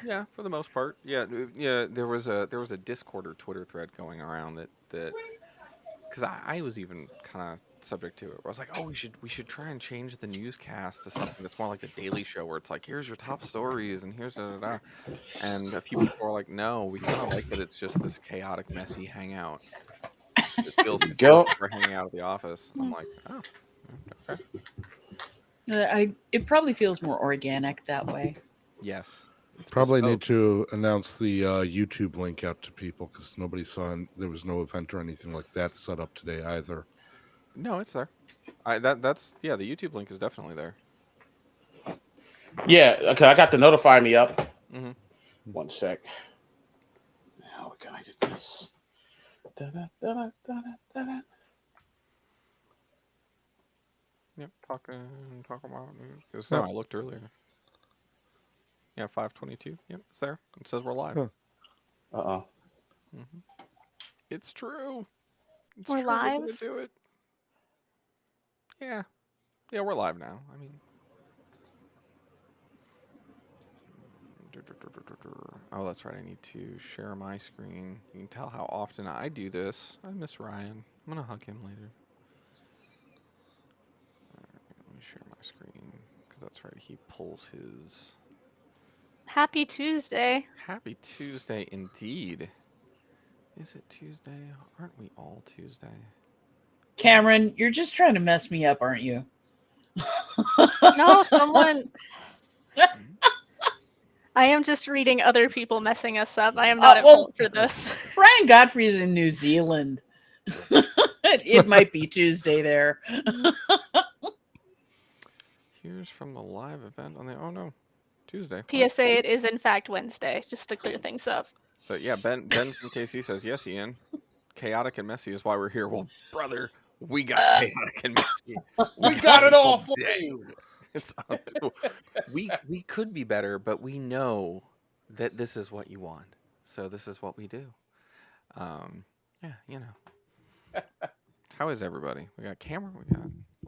Yeah, for the most part. Yeah, yeah. There was a Discord or Twitter thread going around that because I was even kind of subject to it. Where I was like, oh, we should try and change the newscast to something that's more like the Daily Show, where it's like, here's your top stories and here's da da da. And a few people were like, no, we kind of like that it's just this chaotic, messy hangout. It feels Go. like we're hanging out at the office. I'm Mm. like, oh, okay, It probably feels more organic that way. yes, it's Probably need bespoke. to announce the YouTube link out to people because nobody saw. There was no event or anything like that set up today either. No, it's there. That's yeah. The YouTube link is definitely there. Yeah, okay, I got the notify me up. Hmm. One sec. Now can I do this? Da-da, da-da, da-da, da-da. Yep, talk about news. Because no, Huh. I looked earlier. Yeah, 5:22. Yep, it's there. It says we're live. Huh. Uh-oh. Hmm. It's true. It's We're true. We're live. gonna do it. Yeah, yeah, we're live now. I mean, oh, that's right. I need to share my screen. You can tell how often I do this. I miss Ryan. I'm gonna hug him later. Let me share my screen because that's right. He pulls his. Happy Tuesday. Happy Tuesday indeed. Is it Tuesday? Aren't we all Tuesday? Cameron, you're just trying to mess me up, aren't you? No, someone. I am just reading other people messing us up. I am not at well- fault for this. Brian Godfrey's in New Zealand. It might be Tuesday there. Here's from the live event on the. Oh no, Tuesday. PSA, it is in fact Wednesday, just to clear things up. So yeah, Ben from KC says yes, Ian. Chaotic and messy is why we're here. Well, brother, we got chaotic and messy. We got it all for day. you. It's, we could be better, but we know that this is what you want. So this is what we do. Yeah, you know. How is everybody? We got Cameron. We got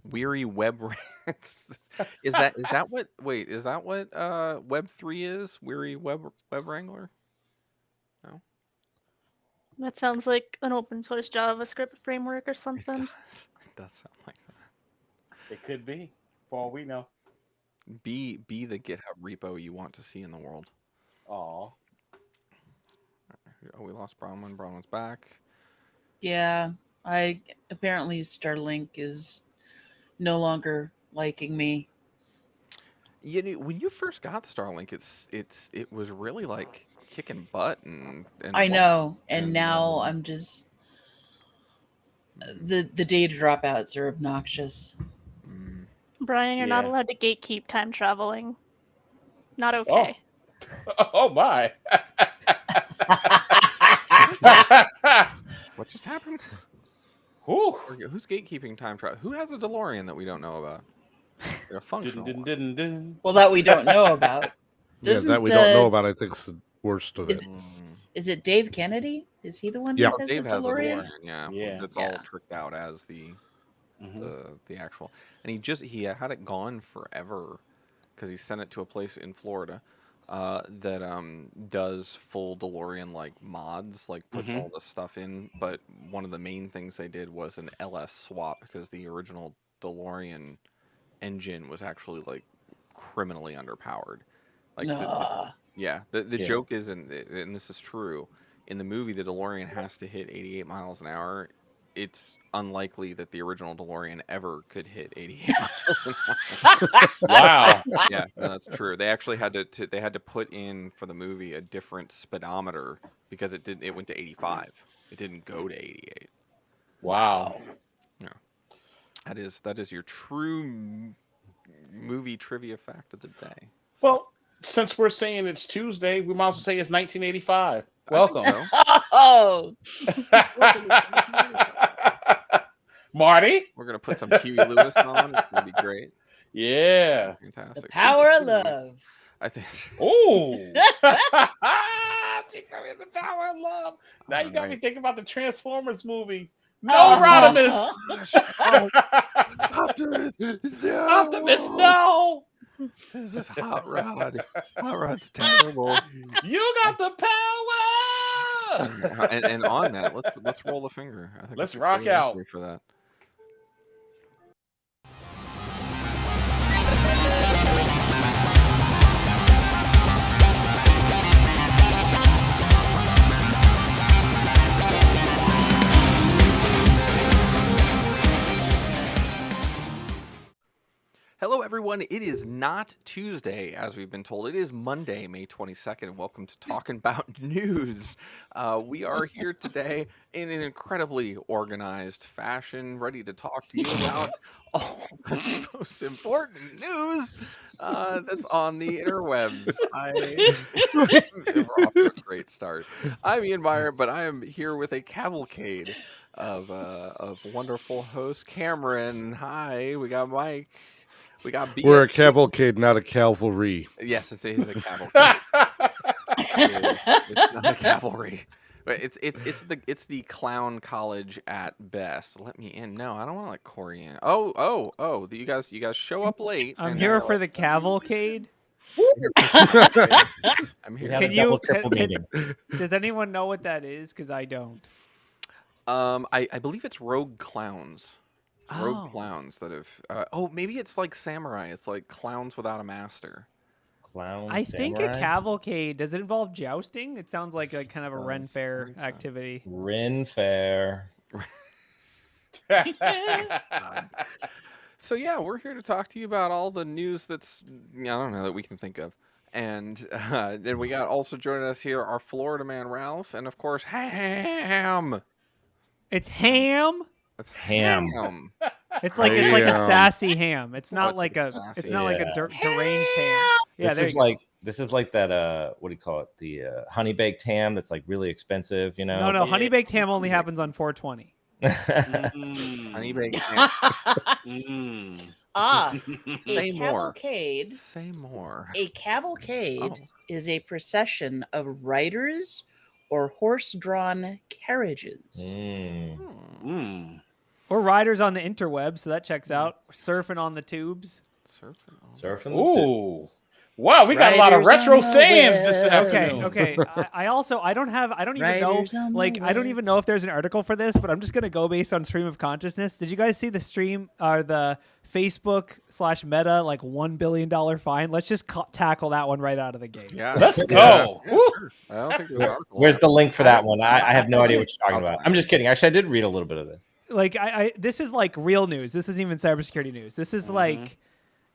Weary Web Rants. Is that what? Wait, is that what Web3 is? Weary Web Wrangler? No. That sounds like an open source JavaScript framework or It something. does. It does sound like that. It could be, for all we know. Be the GitHub repo you want to see in the world. Aw. Oh, we lost Bronwyn. Bronwyn's back. Yeah, apparently Starlink is no longer liking me. You know, when you first got Starlink, it was really like kicking butt and I know, and and, now I'm just the data dropouts are obnoxious. mm, Brian, you're not Yeah. allowed to gatekeep time traveling. Not okay. Oh my. what just happened? Whew. Who's gatekeeping time travel? Who has a DeLorean that we don't know about? A functional one. Dun. Well, that we don't know about. Yeah, Doesn't, that we don't know about. I think it's the worst of it. Is- Is it Dave Kennedy? Is he the one Yeah. that has Dave a has a DeLorean? DeLorean, yeah. Yeah. That's Yeah. all tricked out as the Mhm. the actual. And he had it gone forever because he sent it to a place in Florida that does full DeLorean like mods, like puts Mhm. all this stuff in. But one of the main things they did was an LS swap because the original DeLorean engine was actually like criminally underpowered. Like Nah. yeah, the Yeah. joke is, and this is true, in the movie, the DeLorean has to hit 88 miles an hour. It's unlikely that the original DeLorean ever could hit 88 miles an hour. Wow. Yeah, no, that's true. They actually had to put in for the movie a different speedometer because it went to 85. It didn't go to 88. Wow. That is your true movie trivia fact of the day. Well, since we're saying it's Tuesday, we might as well say it's 1985. I think Welcome. so. Oh, Marty? We're gonna put some Huey Lewis on. It's gonna be great. Yeah. Fantastic. the power of Speaking love. I think. Oh. The power of love. Now you got me Alright. thinking about the Transformers movie. No, Oh. Rodimus. Optimus, no! Optimus, no. This is hot rod. Hot rod's terrible. You got the power. And on that, let's roll the finger. I think Let's that's a rock great out. entry for that. Hello, everyone. It is not Tuesday, as we've been told. It is Monday, May 22nd. Welcome to Talkin Bout News. We are here today in an incredibly organized fashion, ready to talk to you about all the most important news that's on the interwebs. We're off to a great start. I'm Ian Meyer, but I am here with a cavalcade of wonderful hosts. Cameron, hi. We got Mike. We got BS. We're a cavalcade, not a cavalry. Yes, it is a cavalcade. It's not a cavalry. But it's the clown college at best. Let me in. No, I don't want to let Corey in. Oh! You guys show up late. I'm and here now for you're the cavalcade. I'm We here. have Can a you- double triple can- meeting. Does anyone know what that is? Because I don't. I believe it's rogue clowns. Rogue Oh. clowns that have. Maybe it's like samurai. It's like clowns without a master. Clown. I think a samurai? cavalcade. Does it involve jousting? It sounds like a kind of a Does. Ren I Fair think so. activity. Ren Fair. So yeah, we're here to talk to you about all the news that's I don't know that we can think of, and we got also joining us here our Florida man Ralph, and of course Ham. It's ham. That's Ham. It's like a Ham. sassy ham. It's not it's like like a. It's sassy. not like a Yeah. deranged ham. Yeah, there This you is go. this is like that what do you call it? The honey baked ham that's like really expensive, you know? No, honey Yeah. baked ham only happens on 420. Honey baked ham. Ah, Say a more. cavalcade. Say more. A cavalcade Oh. is a procession of riders or horse-drawn carriages. Mm. Or riders on the interweb, so that checks out. Surfing on the tubes. Surfing. Surfing. Ooh. Wow, we got a lot of Riders retro on the sayings this web. afternoon. Okay. I don't even know. Riders on the Like, I don't web. even know if there's an article for this, but I'm just gonna go based on stream of consciousness. Did you guys see the stream or the Facebook/Meta like $1 billion fine? Let's just tackle that one right out of the gate. Yeah. Let's go. Yeah, Woo. sure. I don't think there's an article Where's on the it. link for that one? I have no idea what you're talking I'll about. find I'm it. just kidding. Actually, I did read a little bit of this. Like, this is like real news. This isn't even cybersecurity news. This is like,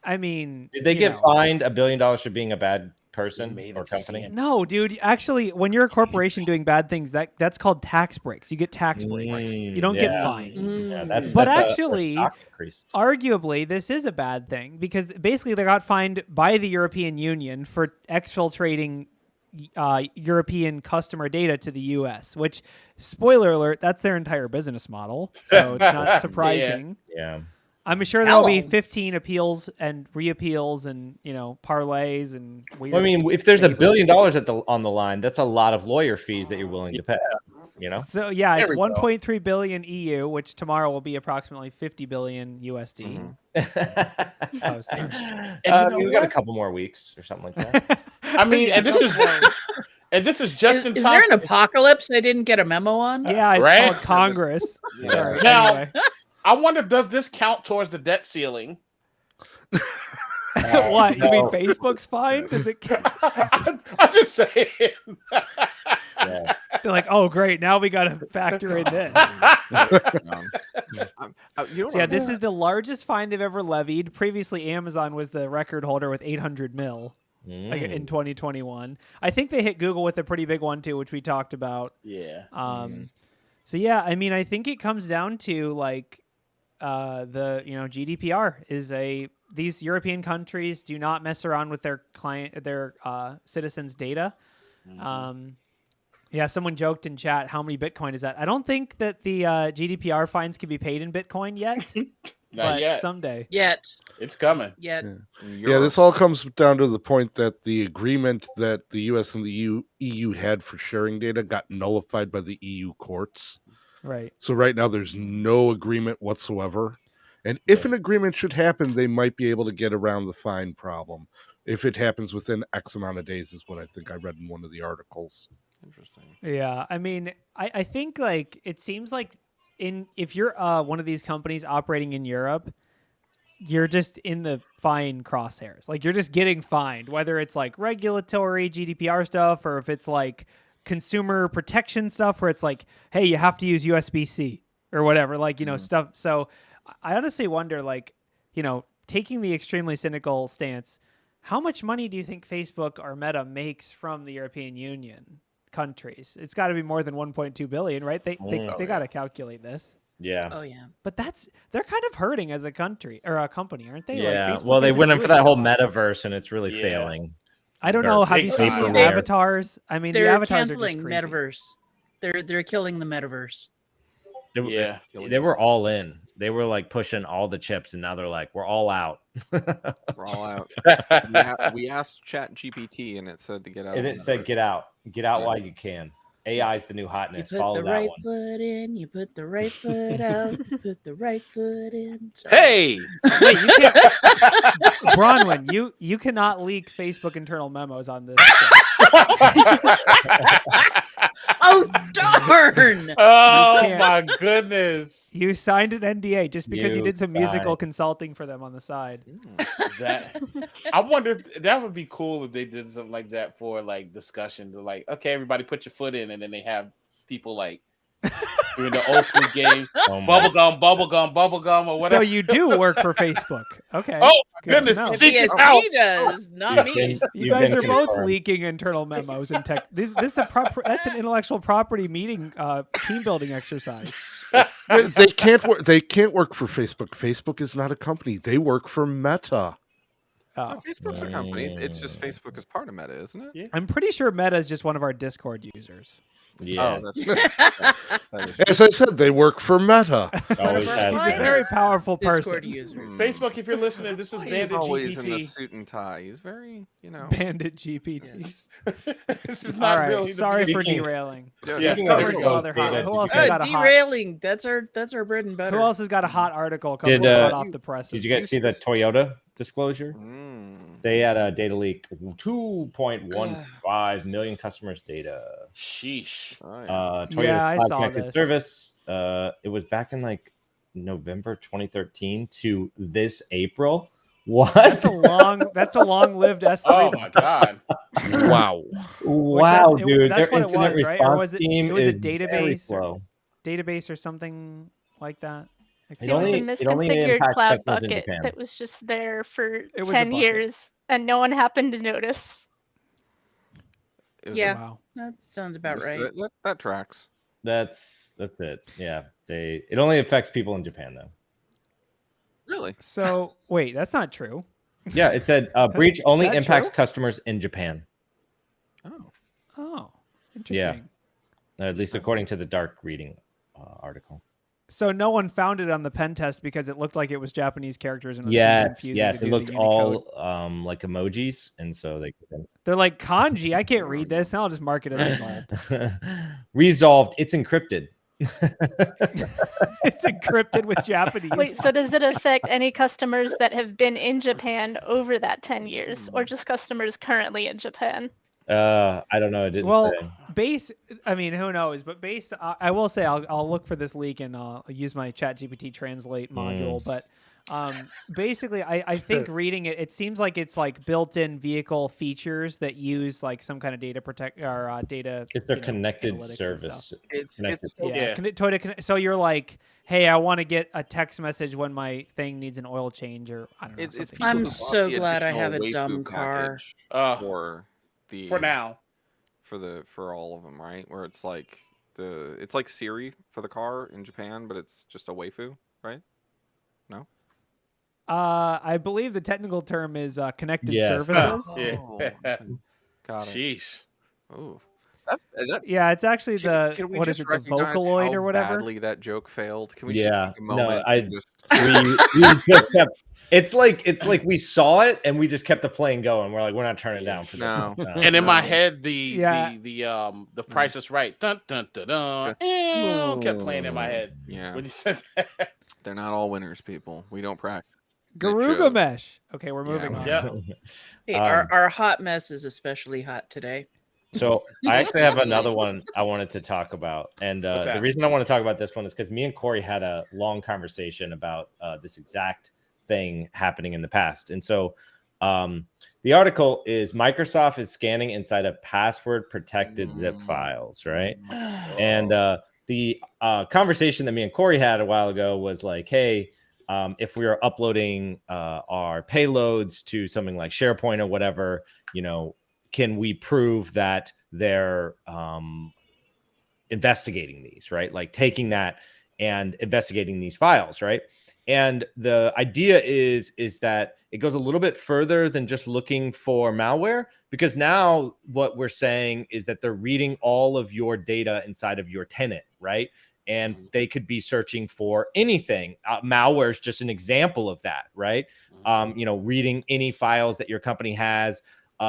I mean, Did they you get know. fined $1 billion for being a bad person made or it company? seem- No, dude. Actually, when you're a corporation doing bad things, that's called tax breaks. You get tax breaks. You don't get yeah. fined. Yeah, that's But that's a actually- stock increase. Arguably, this is a bad thing because basically they got fined by the European Union for exfiltrating European customer data to the U.S., which, spoiler alert, that's their entire business model. So it's not surprising. Yeah. I'm sure there will be Hello. 15 appeals and reappeals and, parlays and weird. Well, I mean, if there's $1 language. billion on the line, that's a lot of lawyer fees that you're willing to pay. You know? So yeah, it's There we go. 1.3 billion EU, which tomorrow will be approximately 50 billion USD. Oh, sorry. And you know we got a what? couple more weeks or something like that. I mean, and this is just Is, in is time. there an apocalypse I didn't get a memo on? Yeah, it's Right? called Congress. Yeah. Sorry. Now- Anyway. I wonder, does this count towards the debt ceiling? What? You mean No. Facebook's fine? Does it? I'm just saying. Yeah. They're like, oh great, now we got to factor in this. You know So yeah, what this is the largest fine they've ever levied. Previously, Amazon was the record holder with 800 mil in 2021. I think they hit Google with a pretty big one too, which we talked about. Yeah. So yeah, I mean, I think it comes down to like the GDPR is these European countries do not mess around with their citizens' data. Yeah, someone joked in chat, how many Bitcoin is that? I don't think that the GDPR fines can be paid in Bitcoin yet, Not but yet. someday. Yet. It's coming. Yet. Yeah, this all comes down to the point that the agreement that the US and the EU had for sharing data got nullified by the EU courts. Right. So right now there's no agreement whatsoever. And if an agreement should happen, they might be able to get around the fine problem. If it happens within X amount of days, is what I think I read in one of the articles. Interesting. Yeah, I mean, I think like it seems like if you're one of these companies operating in Europe, you're just in the fine crosshairs. Like you're just getting fined, whether it's like regulatory GDPR stuff or if it's like consumer protection stuff where it's like, hey, you have to use USB-C or whatever, like, you know, stuff. So I honestly wonder, like, you know, taking the extremely cynical stance, how much money do you think Facebook or Meta makes from the European Union countries? It's got to be more than 1.2 billion, right? They got to calculate this. Yeah. Oh yeah. But they're kind of hurting as a country or a company, aren't they? Yeah. Like, Facebook well, they isn't went in for doing that so whole much. metaverse, and it's really failing. I don't know. Have you seen the They're- avatars? I mean, the They're avatars are canceling just creepy. metaverse. They're killing the metaverse. They were all in. They were like pushing all the chips, and now they're like, we're all out. We're all out. We asked ChatGPT, and it said to get out. And it said, get out while you can. AI is the new You hotness. put Follow the that right one. foot in, you put the right foot out, you put the right foot in. Sorry. Hey, Wait, you can't, Bronwyn, you cannot leak Facebook internal memos on this. Oh darn! oh can't. my goodness! You signed an NDA just because you You did some musical signed. consulting for them on the side. That I wonder if that would be cool if they did something like that for like discussion. To like, okay, everybody put your foot in, and then they have people like doing the old school game, Oh my- bubblegum, or So whatever. you do work for Facebook. Okay. Oh Good to goodness, know. the secret's out. CSP does, not You've me. been- You you've guys been are both confirmed. leaking internal memos and tech. This is that's an intellectual property meeting, team building exercise. They can't work. They can't work for Facebook. Facebook is not a company. They work for Meta. Oh. Facebook's a company. It's just Facebook is part of Meta, isn't it? Yeah. I'm pretty sure Meta is just one of our Discord users. Yeah. Oh, that's that is As I said, they work for Meta. Always One has of our He's a been. very powerful Discord person. users. Facebook, if you're listening, this is He's Bandit always in the GPT. suit and tie. He's very, you know. Bandit GPT. Yes. This is All not right. really. Sorry for beginning. derailing. Yeah, Yeah, Let's it's cover covered some those other hot. data Who else GPT. has got a hot? Derailing. That's our bread and butter. Who else has got a hot article Did, hot off the presses? Did you guys see the Toyota disclosure? They had a data leak, 2.15 million customers' data. Sheesh. Oh, yeah. Toyota Yeah, I Cloud saw Connected this. Service. It was back in like November 2013 to this April. What? That's a long-lived S3. Oh my god. Wow. Wow, Which dude! that's Their what it incident was, right? response Or was it? team It was a is very database, slow. database or something like that. It It was only- a it only misconfigured impacts cloud customers in bucket Japan. that was just there for It was a 10 bucket. years and no one happened to notice. It was Yeah. Wow. That sounds about right. That tracks. That's it. Yeah, it only affects people in Japan though. Really? So wait, that's not true. Yeah, it said breach only that impacts true? customers in Japan. Oh. Oh, interesting. At least according to the dark reading article. So no one found it on the pen test because it looked like it was Japanese characters and it was Yes, confusing yes, to it do the looked Unicode. all like emojis, and so they They're like kanji. I can't read this. I'll just mark it as resolved. resolved. It's encrypted. It's encrypted with Japanese. Wait, so does it affect any customers that have been in Japan over that 10 years or just customers currently in Japan? I don't know. It didn't Well, say. base. I mean, who knows? But base. I will say I'll look for this leak and I'll use my ChatGPT translate module. But basically, I think reading it, it seems like it's like built-in vehicle features that use like some kind of data protect or data. It's their you know, connected analytics and service. stuff. It's Connected. Yeah. Yeah. Toyota Connect. So you're like, hey, I want to get a text message when my thing needs an oil change, or I don't know. It's something. people I'm who bought so the glad I additional have a waifu dumb car. package for now. for all of them, right? Where it's like it's like Siri for the car in Japan, but it's just a waifu, right? No. I believe the technical term is connected Yes. services. Yeah. Got it. Sheesh. Oh, that Yeah, it's actually can we what just is it, the recognize Vocaloid how or whatever? badly that joke failed? Can we Yeah, just take a no, moment I- and just we just kept. It's like we saw it and we just kept the plane going. We're like, we're not turning it down for this. No. And in my No. head, Yeah. the Price is Right. Dun dun dun dun. Kept playing in my head Yeah. when you said that. They're not all winners, people. We don't practice. Garuga mesh. Okay, we're moving on. Yeah. Hey, Um, our hot mess is especially hot today. So I actually have another one I wanted to talk about, and What's the that? reason I want to talk about this one is because me and Corey had a long conversation about this exact thing happening in the past. And so the article is Microsoft is scanning inside of password protected zip files, right? And the conversation that me and Corey had a while ago was like, hey, if we are uploading our payloads to something like SharePoint or whatever, can we prove that they're investigating these, right? Like taking that and investigating these files, right? And the idea is that it goes a little bit further than just looking for malware, because now what we're saying is that they're reading all of your data inside of your tenant, right? And they could be searching for anything. Malware is just an example of that, right? Reading any files that your company has,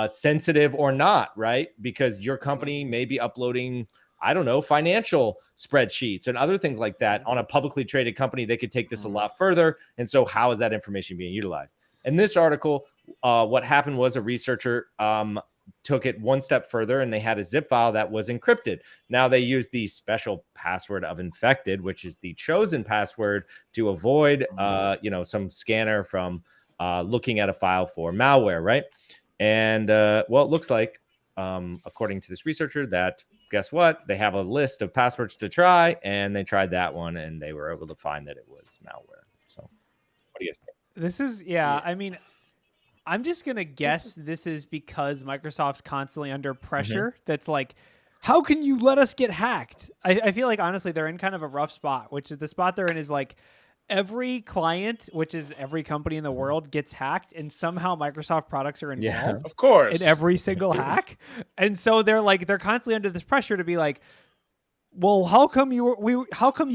sensitive or not, right? Because your company may be uploading, I don't know, financial spreadsheets and other things like that. On a publicly traded company, they could take this a lot further. And so how is that information being utilized? In this article, what happened was a researcher took it one step further, and they had a zip file that was encrypted. Now they use the special password of infected, which is the chosen password to avoid, some scanner from looking at a file for malware, right? And it looks like, according to this researcher, that guess what? They have a list of passwords to try, and they tried that one, and they were able to find that it was malware. So, what do you guys think? This is, I mean, I'm just going to guess this is because Microsoft's constantly under pressure. That's like, how can you let us get hacked? I feel like, honestly, they're in kind of a rough spot, which is the spot they're in is like, every client, which is every company in the world, gets hacked, and somehow Microsoft products are involved, of course, in every single hack. And so they're constantly under this pressure to be like, well, how come you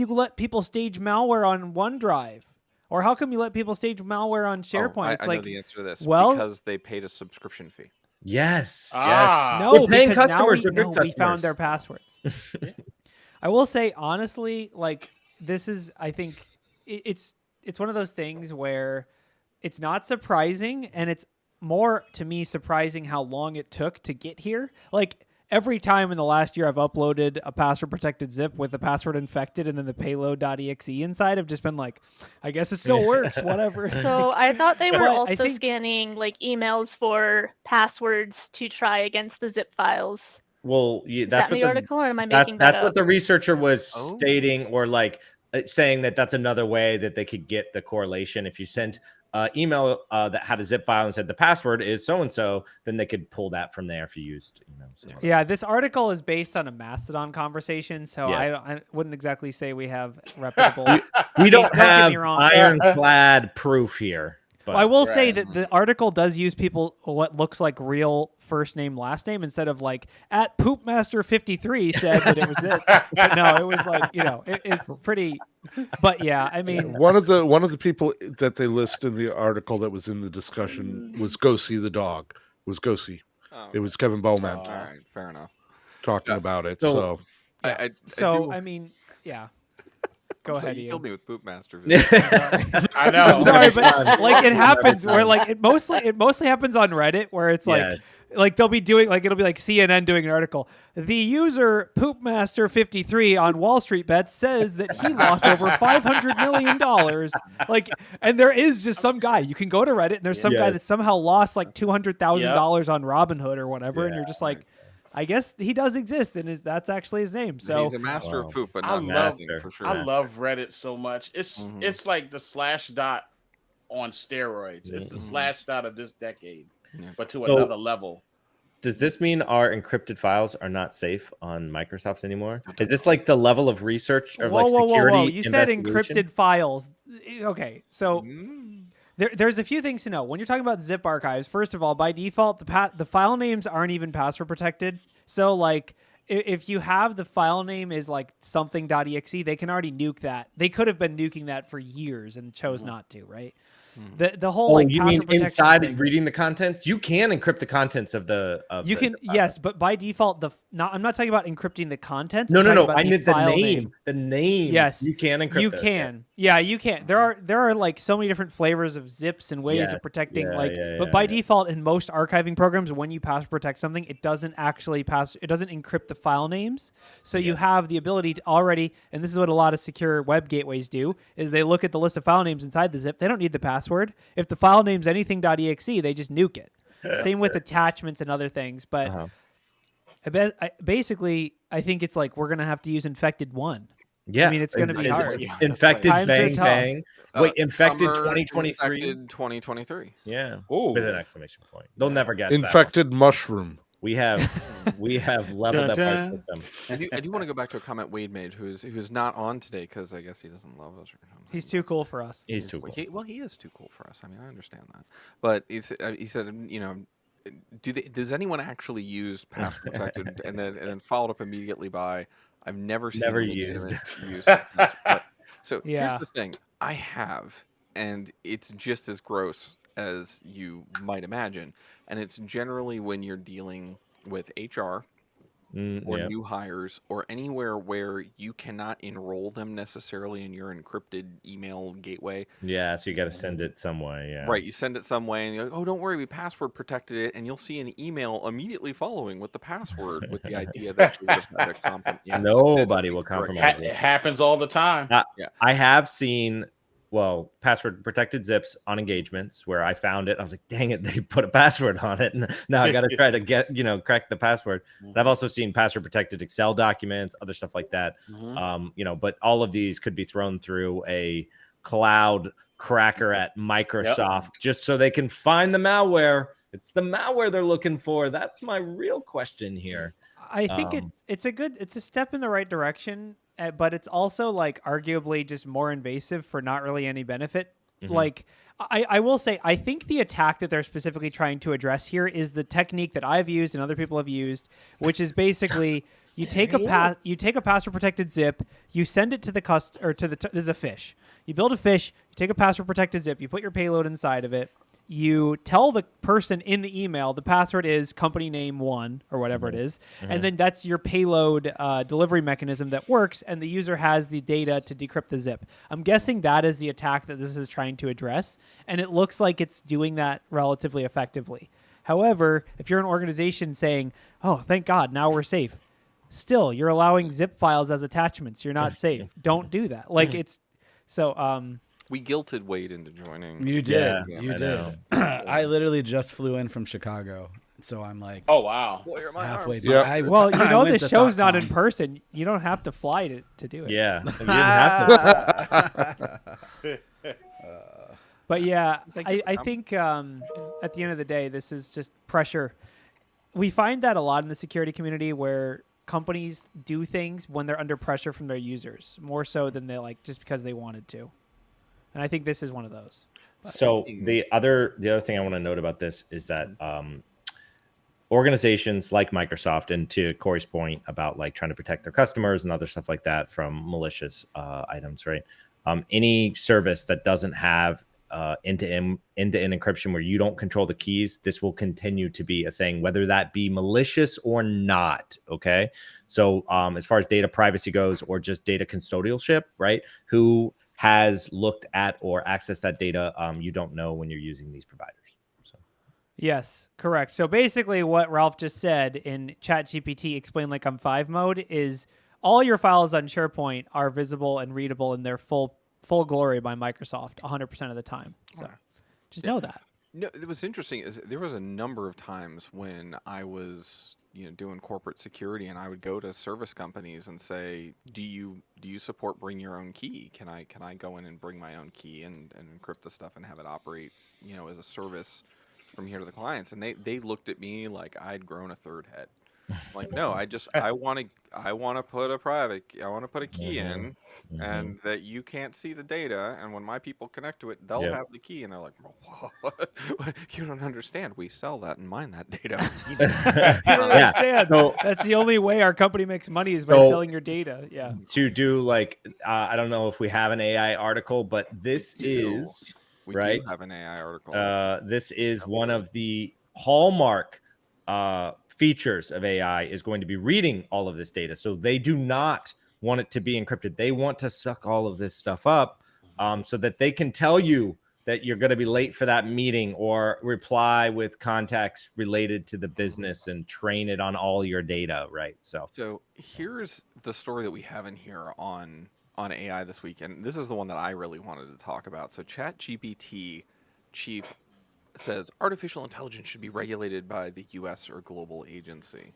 let people stage malware on OneDrive, or how come you let people stage malware on SharePoint? I know the answer to this. Well, because they paid a subscription fee. Yes. No, we're paying because customers. we found their passwords. I will say honestly, like, this is, I think, it's one of those things where it's not surprising, and it's more, to me, surprising how long it took to get here. Like, every time in the last year I've uploaded a password protected zip with the password infected and then the payload.exe inside, I've just been like, I guess it still works, whatever. So I thought they were But also scanning like emails for passwords to try against the zip files. Well, Is that's that in the article, or am I making that's that what up? the researcher was stating, or like saying that that's another way that they could get the correlation. If you sent email that had a zip file and said the password is so and so, then they could pull that from there if you used, Yeah, this article is based on a Mastodon conversation, so Yes. I wouldn't exactly say we have reputable. we don't get have me wrong. ironclad proof here. But Well, I will say that the article does use people what looks like real first name, last name, instead of like at Poopmaster53 said that it was this. But no, it was like, it's pretty. But yeah, I mean, one of the people that they list in the article that was in the discussion was Go See the Dog. It was Kevin Bowman. All right, fair enough. Talking about it. So- So I mean, yeah. Go ahead, you Ian. killed me with Poopmaster. I know. I'm sorry, but like it happens where like it mostly happens on Reddit where it's like they'll be doing like it'll be like CNN doing an article. The user Poopmaster53 on Wall Street Bets says that he lost over $500 million. Like, and there is just some guy. You can go to Reddit and there's some guy that somehow lost like $200,000 on Robinhood or whatever, and you're just like, I guess he does exist, and that's actually his name. So he's a master of poop, but I not love master for sure. I love Reddit so much. It's like the slash dot on steroids. It's the slash dot of this decade, but to another level. Does this mean our encrypted files are not safe on Microsoft anymore? Is this like the level of research or like security? Whoa. You said investigation? encrypted files. Okay, so there's a few things to know. When you're talking about zip archives, first of all, by default, the file names aren't even password protected. So like if you have the file name is like something.exe, they can already nuke that. They could have been nuking that for years and chose not to, right? The whole like you mean password protection inside thing, reading the contents? You can encrypt the contents of the you can yes, but by default I'm not talking about encrypting the contents. No, I'm no, talking no. about I meant the file name. The names. Yes, You can encrypt you those, can. Yeah, you can. There are like so many different flavors of zips and ways Yes, of protecting. yeah, But by default, in most archiving programs, when you password protect something, it doesn't actually it doesn't encrypt the file names. So you have the ability to already, and this is what a lot of secure web gateways do, is they look at the list of file names inside the zip. They don't need the password. If the file name's anything.exe, they just nuke it. Same with attachments and other things, but. Uh-huh. I think it's like we're gonna have to use infected one. Yeah, I mean it's gonna be hard. Yeah, Infected Times are bang tough. bang. Wait, infected Summer 2023. Infected 2023. Yeah, Ooh. with an exclamation point. They'll never guess that. Infected mushroom. We have leveled up our system. I do want to go back to a comment Wade made, who's not on today because I guess he doesn't love us or something. He's too cool for us. He's too cool. He is too cool for us. I mean, I understand that, but he said, you know, does anyone actually use password protected and then followed up immediately by I've never seen Never a used legitimate use. But- so Yeah. here's the thing, I have, and it's just as gross as you might imagine, and it's generally when you're dealing with HR or Yeah. new hires or anywhere where you cannot enroll them necessarily in your encrypted email gateway. Yeah, so you got to send it some way. Yeah. Right, you send it some way and you're like, oh, don't worry, we password protected it, and you'll see an email immediately following with the password with the idea that you would have had a Nobody will compromise It happens all the time. Yeah. I have seen, password protected zips on engagements where I found it. I was like, dang it, they put a password on it. And now I got to try to crack the password. And I've also seen password protected Excel documents, other stuff like that. But all of these could be thrown through a cloud cracker at Microsoft just so they can find the malware. It's the malware they're looking for. That's my real question here. I think it's a step in the right direction, but it's also like arguably just more invasive for not really any benefit. Like I will say, I think the attack that they're specifically trying to address here is the technique that I've used and other people have used, which is basically you take a password protected zip, you send it to the this is a fish. You build a fish, you take a password protected zip, you put your payload inside of it. You tell the person in the email the password is company name 1 or whatever it is, and then that's your payload delivery mechanism that works, and the user has the data to decrypt the zip. I'm guessing that is the attack that this is trying to address, and it looks like it's doing that relatively effectively. However, if you're an organization saying, oh, thank God, now we're safe, still, you're allowing zip files as attachments. You're not safe. Don't do that. Like, it's... So, we guilted Wade into joining. You did. Yeah, You I did. know. I literally just flew in from Chicago. So I'm like Oh wow. halfway Yeah. I well, went this to show's not in ThoughtCon. person. You don't have to fly to do it. Yeah. You didn't have to. But yeah, I think at the end of the day, this is just pressure. We find that a lot in the security community where companies do things when they're under pressure from their users, more so than they like just because they wanted to. And I think this is one of those. So the other thing I want to note about this is that organizations like Microsoft, and to Corey's point about like trying to protect their customers and other stuff like that from malicious items, right? Any service that doesn't have end-to-end encryption where you don't control the keys, this will continue to be a thing, whether that be malicious or not. Okay. So as far as data privacy goes, or just data custodialship, right? Who has looked at or accessed that data? You don't know when you're using these providers. So. Yes, correct. So basically what Ralph just said in ChatGPT Explain Like I'm 5 mode is all your files on SharePoint are visible and readable in their full glory by Microsoft 100% of the time. So just know that. No, it was interesting. Is there was a number of times when I was, doing corporate security, and I would go to service companies and say, "Do you support bring your own key? Can I go in and bring my own key and encrypt the stuff and have it operate, as a service from here to the clients?" And they looked at me like I'd grown a third head. Like, no, I want to put a key in, and that you can't see the data, and when my people connect to it, they'll Yep. have the key, and they're like, what? You don't understand. We sell that and mine that data. You don't Yeah. understand. So- That's the only way our company makes money is by So- selling your data. Yeah. To do like, I don't know if we have an AI article, but this We do. is We right. do have an AI article. This is one of the hallmark features of AI is going to be reading all of this data. So they do not want it to be encrypted. They want to suck all of this stuff up so that they can tell you that you're going to be late for that meeting or reply with context related to the business and train it on all your data, right? So here's the story that we have in here on AI this week, and this is the one that I really wanted to talk about. So ChatGPT chief says artificial intelligence should be regulated by the U.S. or global agency.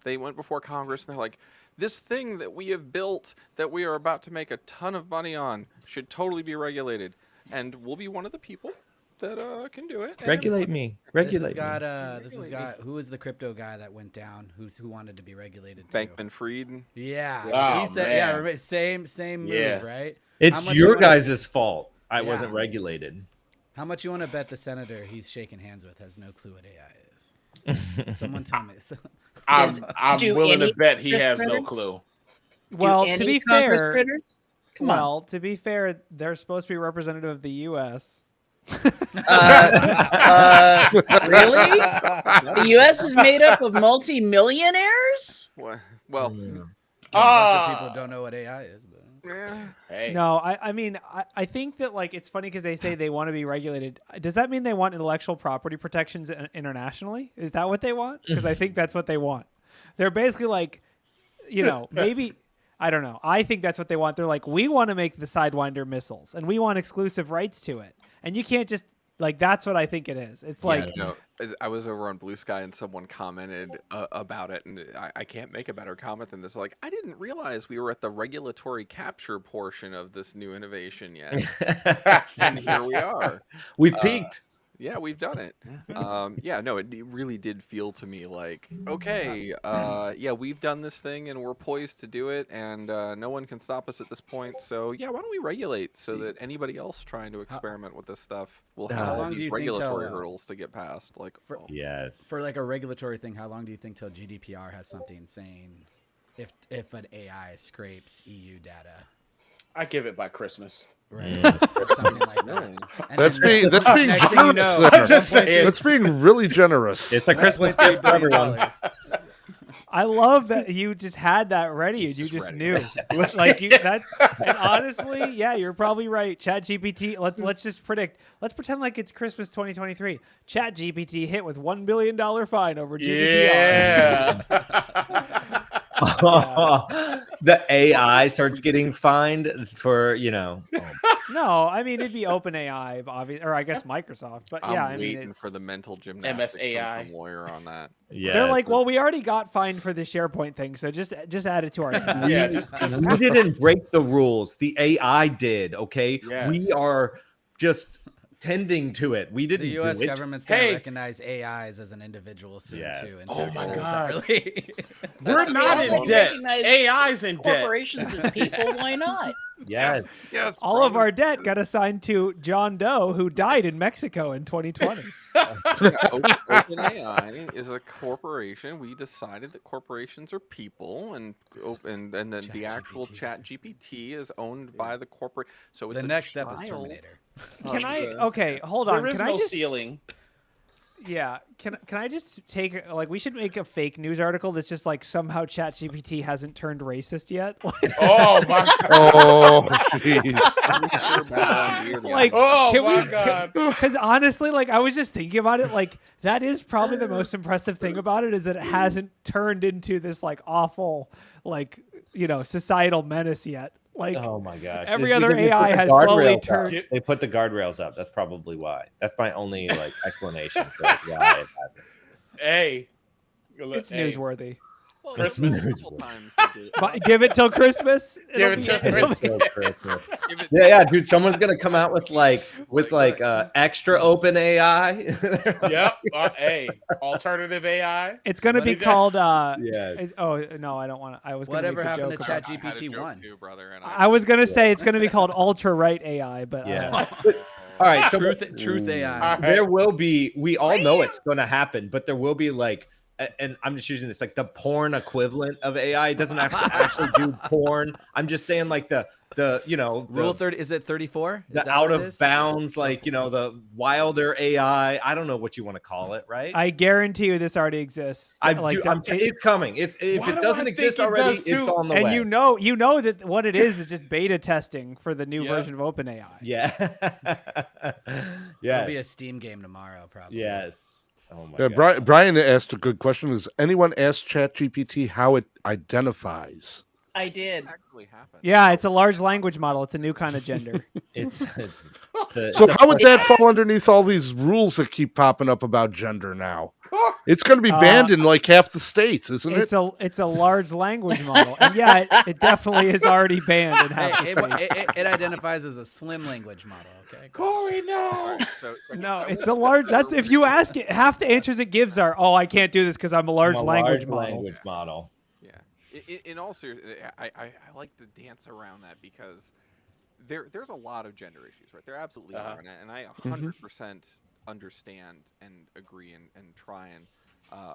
They went before Congress and they're like, this thing that we have built that we are about to make a ton of money on should totally be regulated, and we'll be one of the people that can do it. regulate me. This has Regulate got who was the crypto guy that went down? Who wanted to be regulated too? Bankman-Fried. Yeah, Oh, he said, man. yeah, remember, same move, Yeah. right? It's How much your you wanna- guys' fault. I Yeah. wasn't regulated. How much you want to bet the senator he's shaking hands with has no clue what AI is? Someone tell me. I'm do willing to any bet he Chris has no Brennan? clue. Well, Do to any be Congress fair, critters? Come on. well, to be fair, they're supposed to be representative of the U.S. Really? The U.S. is made up of multi-millionaires? Well, A bunch of people don't know what AI is. But... yeah. Hey. No, I mean, I think that like it's funny because they say they want to be regulated. Does that mean they want intellectual property protections internationally? Is that what they want? Because I think that's what they want. They're basically like, maybe. I don't know. I think that's what they want. They're like, we want to make the Sidewinder missiles, and we want exclusive rights to it. And you can't just like. That's what I think it is. It's like, I was over on Blue Sky and someone commented about it, and I can't make a better comment than this. Like, I didn't realize we were at the regulatory capture portion of this new innovation yet, and here we are. We peaked. Yeah, we've done it. It really did feel to me like, okay, we've done this thing and we're poised to do it, and no one can stop us at this point. So yeah, why don't we regulate so that anybody else trying to experiment with this stuff will have How all long do these you think regulatory till, hurdles to get past? Like, Yes. For like a regulatory thing, how long do you think till GDPR has something saying if an AI scrapes EU data? I give it by Christmas. Right. Something like that. And That's then being next thing you generous. know, I'm just saying. That's being really generous. It's a Christmas $1.3 gift for everyone. billion. I love that you just had that ready. He's You just just ready. knew, like you that. And honestly, yeah, you're probably right. ChatGPT. Let's just predict. Let's pretend like it's Christmas 2023. ChatGPT hit with $1 billion fine over GDPR. Yeah. The AI starts getting fined for, No, I mean it'd be OpenAI, obviously, or I guess Microsoft. But I'm yeah, I mean waiting it's. for the mental gymnastics from MSAI. some lawyer on that. yeah. They're like, well, we already got fined for the SharePoint thing, so just add it to our tab. Yeah, just we didn't break the rules. The AI did, okay? Yes. We are just tending to it. We didn't The U.S. do it. government's going to Hey. recognize AIs as an individual soon Yes. too, and Oh tax my them God. separately. We're not in They debt. recognize AI's in debt. corporations as people. Why not? Yes. Yes. All of our debt got assigned to John Doe, who died in Mexico in 2020. OpenAI is a corporation. We decided that corporations are people, and then the actual ChatGPT is owned by the corporate. So it's The a next step is child Terminator. Can I? the- Okay, hold on. There is Can no I just? ceiling. Yeah. Can I just take like we should make a fake news article that's just like somehow ChatGPT hasn't turned racist yet. Oh my god. Oh, jeez. Like, Oh can my we? god. Because honestly, like I was just thinking about it, like that is probably the most impressive thing about it is that it hasn't turned into this like awful, like societal menace yet. Like Oh my gosh. every It's other because they AI put the has slowly guardrails up. turned. They put the guardrails up. That's probably why. That's my only explanation for why it hasn't. Hey. It's Hey. newsworthy. Well, Christmas. a couple times they did. But give it till Christmas. Give It'll it till be- it'll Christmas. be- Give it- Yeah, dude. Someone's gonna come out with extra open AI. Yep. Hey, alternative AI. It's gonna What be is that? called. Yes. Oh no, I don't want to. I was. Whatever gonna make happened the to joke about- I had a ChatGPT joke 1? too, brother, and I was gonna say it's gonna be called ultra right AI, but Yeah. All right. So Truth AI. All right. there will be. We all know it's going to happen, but there will be and I'm just using this like the porn equivalent of AI. It doesn't actually do porn. I'm just saying like the Rule 30, is it 34? the out of bounds, the wilder AI. I don't know what you want to call it, right? I guarantee you this already exists. It's coming. If Why it do I doesn't think exist it already, does it's too? on the and way. you know that what it is just beta testing for the new Yep. version of OpenAI. Yeah. It'll be yeah. a Steam game tomorrow, probably. Yes. Oh my Yeah, god. Brian asked a good question. Has anyone asked ChatGPT how it identifies? I did. actually happened. Yeah, it's a large language model. It's a new kind of gender. It's So how would that fall underneath all these rules that keep popping up about gender now? It's going to be banned in like half the states, isn't it? It's a large language model, and yeah, it definitely is already banned in half the states. It identifies as a slim language model. Okay. Corey, no. So, No, it's a large. That's if you ask it, half the answers it gives are, "Oh, I can't do this because I'm a large language model." Yeah. In all seriousness, I like to dance around that because there's a lot of gender issues, right? There absolutely are, and I 100% understand and agree and try and.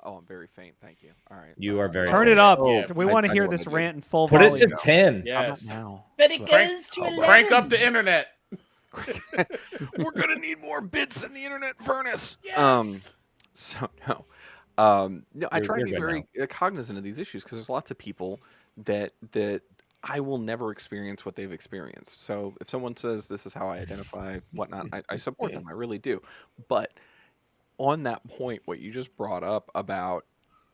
I'm very faint. Thank you. All right. You are very Turn it up. Yeah, We I- want to I hear know this what I rant in full Put it volume. to 10. Yes. Now. But it Crank- goes to 11. Crank up the internet. We're gonna need more bits in the internet furnace. Yes. So no, no. I try to be You're very good cognizant of these issues because there's lots of people that I will never experience what they've experienced. So if someone says this is how I identify whatnot, I support them. I really do. But on that point, what you just brought up about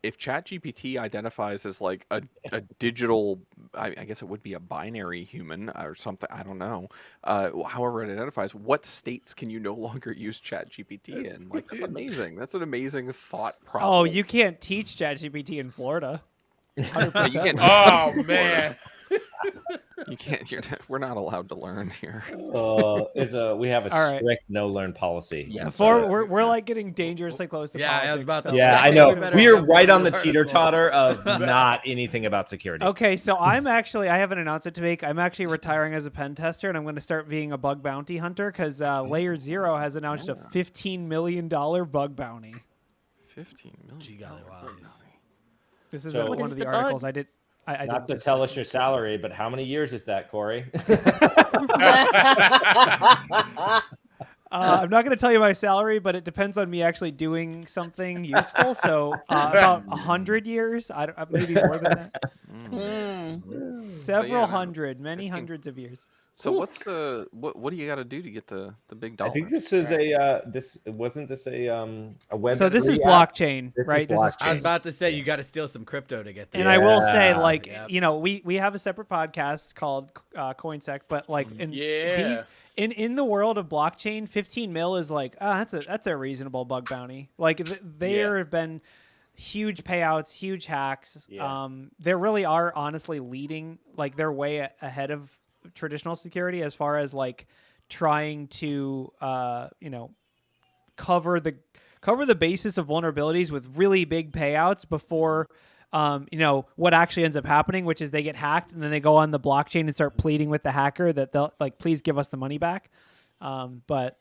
if ChatGPT identifies as like a digital, I guess it would be a binary human or something. I don't know. However it identifies, what states can you no longer use ChatGPT in? Like that's amazing. That's an amazing thought problem. Oh, you can't teach ChatGPT in Florida. Yeah, you can't. Oh man. You can't. We're not allowed to learn here. We have a All right. strict no learn policy. Yeah. Before we're like getting dangerously close to Yeah, politics. I was about to so- say. Yeah, I We know. better We are jump right on on the the teeter article. totter of not anything about security. Okay, so I have an announcement to make. I'm actually retiring as a pen tester, and I'm going to start being a bug bounty hunter because LayerZero has announced a $15 million bug bounty. 15 million. Gee golly wollies. This is So- one What of is the the articles bug? I did. I Not did to tell us your salary, but how many years is that, Corey? I'm not going to tell you my salary, but it depends on me actually doing something useful. So about 100 years, maybe more than that. Several yeah, hundred, many 15. hundreds of years. So what's the what do you got to do to get the big dollar? I think this is wasn't this a web. So this is 3 app? blockchain, This is right? blockchain. I was about to say you got to steal some crypto to get this. And I will say, Yeah. like, Yep. we have a separate podcast called CoinSec, but like, Yeah. in the world of blockchain, 15 mil is like, that's a reasonable bug bounty. Like, there have been huge payouts, huge hacks. Yeah. There really are honestly leading, like, they're way ahead of traditional security as far as like trying to, cover the basis of vulnerabilities with really big payouts before. What actually ends up happening, which is they get hacked and then they go on the blockchain and start pleading with the hacker that they'll like, please give us the money back. LayerZero,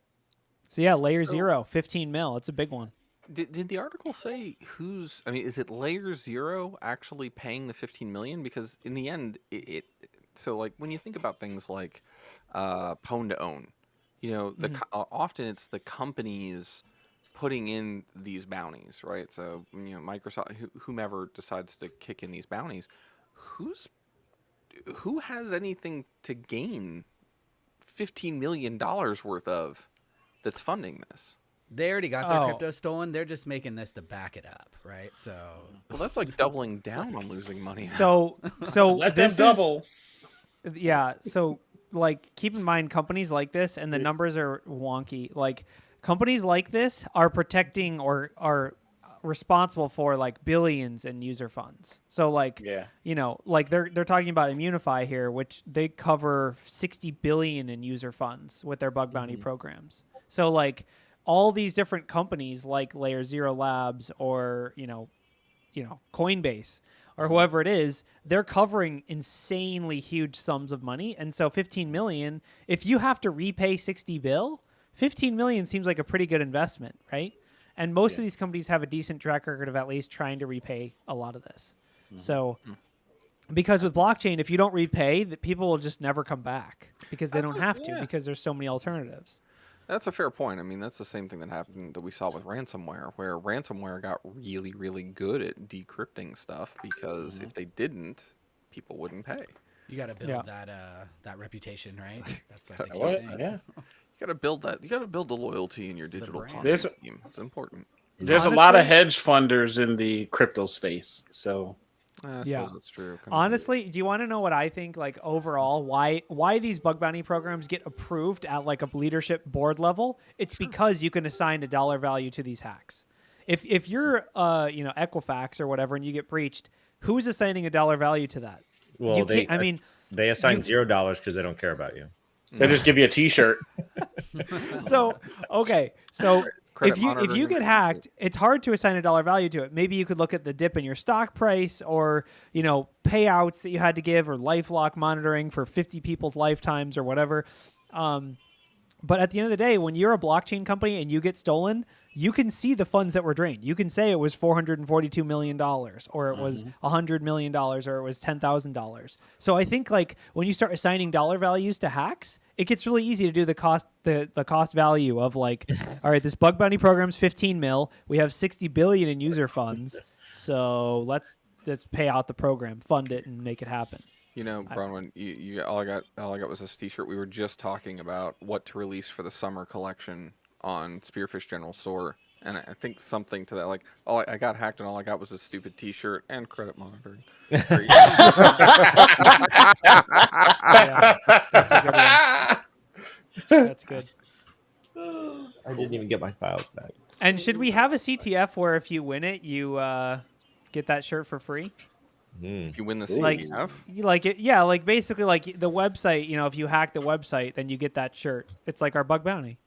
15 mil. It's a big one. Did the article say is it LayerZero actually paying the 15 million? Because in the end, so like when you think about things like pwn to own, often it's the companies putting in these bounties, right? So Microsoft, whomever decides to kick in these bounties, who has anything to gain $15 million worth of that's funding this? They already got their crypto stolen. They're just making this to back it up, right? So, Well, that's like doubling down on losing money. So Let them this double. Yeah. So like, keep in mind companies like this, and the numbers are wonky. Like companies like this are protecting or are responsible for like billions in user funds. So like, Yeah. you know, like they're talking about Immunify here, which they cover 60 billion in user funds with their bug bounty programs. So like all these different companies like LayerZero Labs or, you know, Coinbase or whoever it is, they're covering insanely huge sums of money. And so 15 million, if you have to repay 60 bill, 15 million seems like a pretty good investment, right? And most of these companies have a decent track record of at least trying to repay a lot of this. So because with blockchain, if you don't repay, the people will just never come back because they don't have to, because there's so many alternatives. That's a fair point. I mean, that's the same thing that we saw with ransomware, where ransomware got really, really good at decrypting stuff because if they didn't, people wouldn't pay. You got to build Yeah. that reputation, right? That's like the key What? thing. Yeah. You got to build that. You got to build the loyalty in your digital brand. Ponzi scheme. It's important. There's a lot of Honestly- hedge funders in the crypto space, so I suppose Yeah. that's true. Kind of Honestly, do you want to know what I think? Like overall, why these bug bounty programs get approved at like a leadership board level? It's because you can assign a dollar value to these hacks. If you're Equifax or whatever and you get breached, who's assigning a dollar value to that? Well, You they can't- I mean, they assign $0 because they don't care about you. they just give you a T-shirt. so okay, so Credit if you monitoring get and- hacked, it's hard to assign a dollar value to it. Maybe you could look at the dip in your stock price, or payouts that you had to give, or LifeLock monitoring for 50 people's lifetimes, or whatever. But at the end of the day, when you're a blockchain company and you get stolen, you can see the funds that were drained. You can say it was $442 million, or it was $100 million, or it was $10,000. So I think like when you start assigning dollar values to hacks, it gets really easy to do the cost value of like, all right, this bug bounty program's 15 mil. We have 60 billion in user funds. So let's pay out the program, fund it, and make it happen. Bronwyn, you all I got was this T-shirt. We were just talking about what to release for the summer collection on Spearfish General Store, and I think something to that, like, I got hacked and all I got was a stupid T-shirt and credit monitoring. Yeah, that's a good one. That's good. I didn't even get my files back. And should we have a CTF where if you win it, you get that shirt for free? If you win the Like- CTF, You like it? Yeah, like basically like the website, if you hack the website, then you get that shirt. It's like our bug bounty.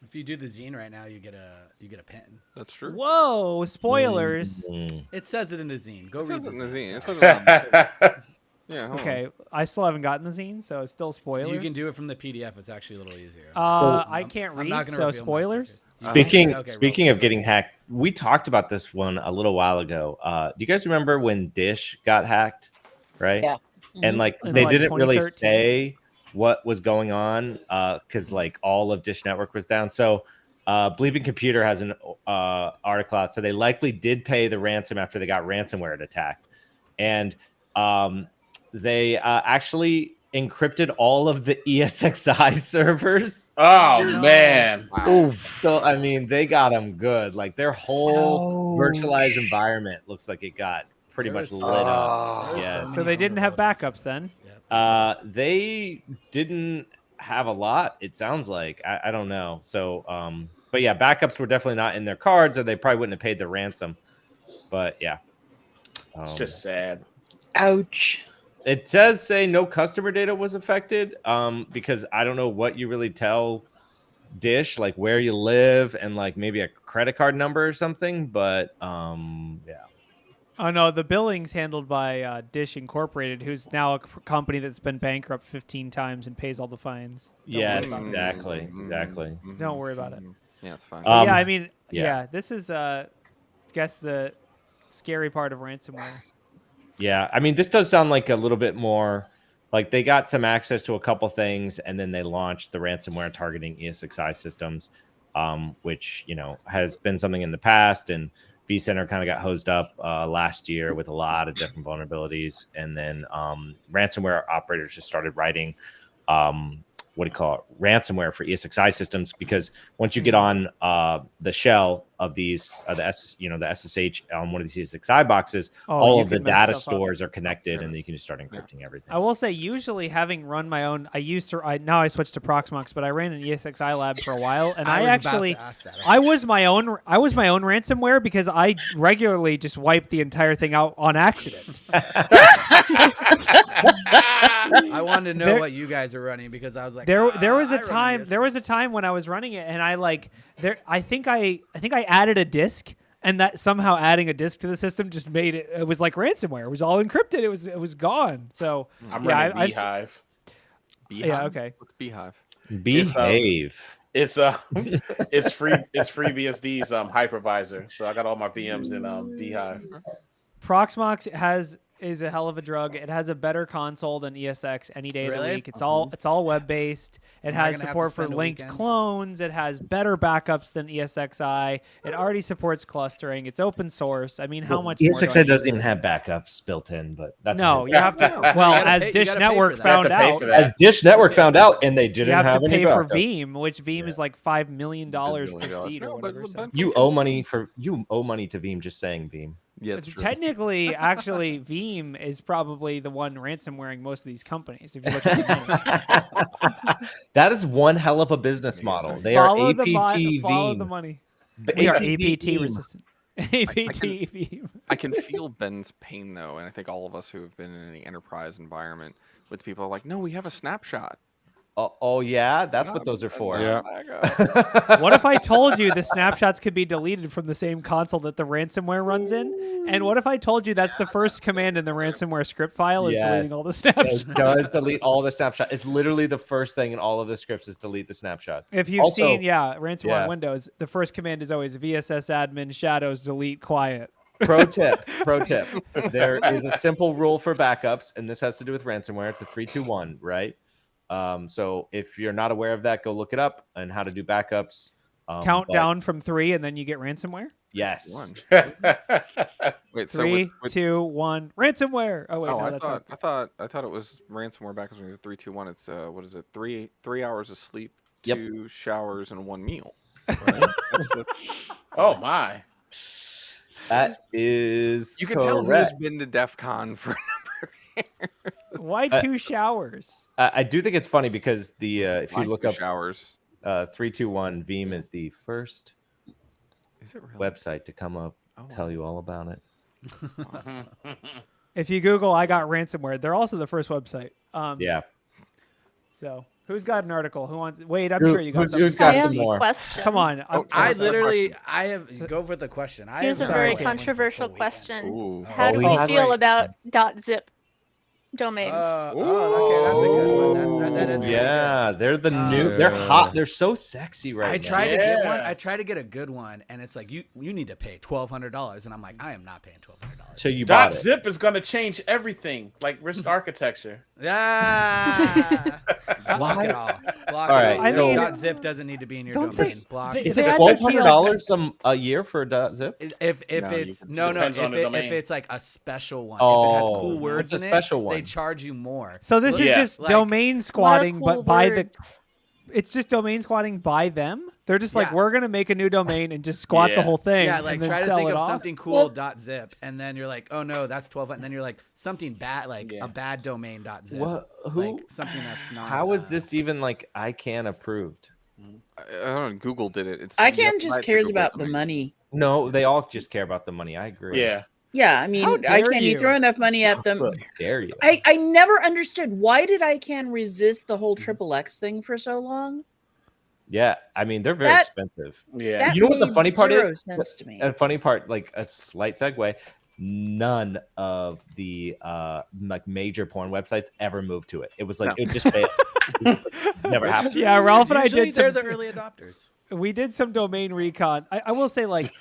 If you do the zine right now, you get a pin. that's true. Whoa, spoilers. It says it in the zine. Go It read says the it in the zine. zine. It says it on the- yeah. hold on. Okay, I still haven't gotten the zine, so it's still spoilers. You can do it from the PDF. It's actually a little easier. I can't I'm read, not gonna so reveal my spoilers. secret. Speaking Okay, of getting hacked, we talked about this one a little while ago. Do you guys remember when Dish got hacked? Right? Yeah. And like In, they like, didn't really 2013? say what was going on because like all of Dish Network was down. So Bleeping Computer has an article out. So they likely did pay the ransom after they got ransomware attacked. And they actually encrypted all of the ESXi servers. Oh man. So I mean, they got them good. Like their whole virtualized environment looks like it got pretty There much was lit so- up. there was Yeah. so So many they didn't have vulnerabilities backups for then? Yep. They didn't have a lot. It sounds like I don't know. So, but yeah, backups were definitely not in their cards, or they probably wouldn't have paid the ransom. But yeah, It's just sad. Ouch. it does say no customer data was affected. Because I don't know what you really tell Dish, like where you live and like maybe a credit card number or something. But yeah. Oh no, the billing's handled by Dish Incorporated, who's now a company that's been bankrupt 15 times and pays all the fines. Yes, worry about it. exactly. Exactly. Don't worry about it. Yeah, it's fine. But yeah, I mean, yeah. yeah, this is, guess the scary part of ransomware. Yeah, I mean, this does sound like a little bit more like they got some access to a couple things, and then they launched the ransomware targeting ESXi systems, which has been something in the past. And vCenter kind of got hosed up last year with a lot of different vulnerabilities, and then ransomware operators just started writing what do you call it, ransomware for ESXi systems, because once you get on the shell of these the SSH on one of these ESXi boxes, all of the data stores are connected, and you can just start encrypting everything. I will say, usually having run my own, now I switched to Proxmox, but I ran an ESXi lab for a while, and I was my own ransomware because I regularly just wiped the entire thing out on accident. I wanted to know what you guys are running because I was like, there was a time when I was running it, and I think I added a disk, and that somehow adding a disk to the system just made it was like ransomware. It was all encrypted. It was gone. So I'm running Beehive. Yeah, okay. What's Beehive? Behave. It's free BSD's hypervisor. So I got all my VMs in Beehive. Proxmox is a hell of a drug. It has a better console than ESX any day of the week. It's all web based. It has support for linked clones. It has better backups than ESXi. It already supports clustering. It's open source. I mean, how much ESXi doesn't even have backups built in, but that's you have to. Well, as Dish Network found out, and they didn't have to any pay for backup. Veeam, which Veeam is like $5 million per seat or whatever. You owe money to Veeam just saying Veeam. Yeah, that's true. Technically, actually, Veeam is probably the one ransomwaring most of these companies. If you look at the that is one hell of a business model. They are APT Veeam. Follow the money. We are APT Veeam. resistant. APT Veeam. I can feel Ben's pain though, and I think all of us who have been in any enterprise environment with people are like, no, we have a snapshot. Oh yeah, that's what those are for. Yeah. What if I told you the snapshots could be deleted from the same console that the ransomware runs in? And what if I told you that's the first command in the ransomware script file is deleting all the snapshots? It does delete all the snapshots. It's literally the first thing in all of the scripts is delete the snapshots. If you've seen, ransomware Windows, the first command is always VSS admin shadows delete quiet. Pro tip. There is a simple rule for backups, and this has to do with ransomware. It's a 3-2-1, right? So if you're not aware of that, go look it up and how to do backups. Count down from 3 and then you get ransomware? Yes. Wait, 3, 2, 1, ransomware. Oh wait, I thought it was ransomware back when it was 3, 2, 1. It's what is it? 3 hours of sleep, 2 showers, and 1 meal. Right? Oh my. That is You can tell who's been to DEF CON for a number of years. Why 2 showers? I do think it's funny because if you look up showers, 3-2-1 Veeam is the first website to come up, tell you all about it. If you Google "I got ransomware," they're also the first website. Yeah. So who's got an article? Who wants? Wait, I'm sure you got. Who's got some more? Come on. I have go for the question. Here's a very controversial question. Ooh. How do we feel about .zip domains? Okay, that's a good one. That is they're the new. They're hot. They're so sexy right now. I tried to get one. I tried to get a good one, and it's like you need to pay $1,200, and I'm like, I am not paying $1,200. So you bought it. .zip is going to change everything, like risk architecture. Block it all. Block All it right. all. I mean, .zip doesn't need to be in your domain. Block Is it. it $1,200 a year for .zip? If it's if it's like a special one, if it has cool words it's in a special one. they charge you more. So this is just domain squatting, but by the. Words. It's just domain squatting by them. They're just like, we're gonna make a new domain and just squat the whole thing. Yeah, like and then try to sell think it of off. something cool .zip, and then you're like, oh no, that's 12, and then you're like something bad, like a bad domain .zip. What? Like something that's not. How is this even like ICANN approved? I don't know. Google did it. ICANN just cares about the money. No, they all just care about the money. I agree. Yeah. Yeah, I mean, ICANN, you throw enough money at them. How dare you? I never understood, why did ICANN resist the whole XXX thing for so long? Yeah, I mean, they're very expensive. Yeah. That You know what the made funny part zero is? sense to me. A funny part, like a slight segue, none of the like major porn websites ever moved to it. It was like it just failed. Never happened. Yeah, Ralph and I did. They're the early adopters. We did some domain recon. I will say, like,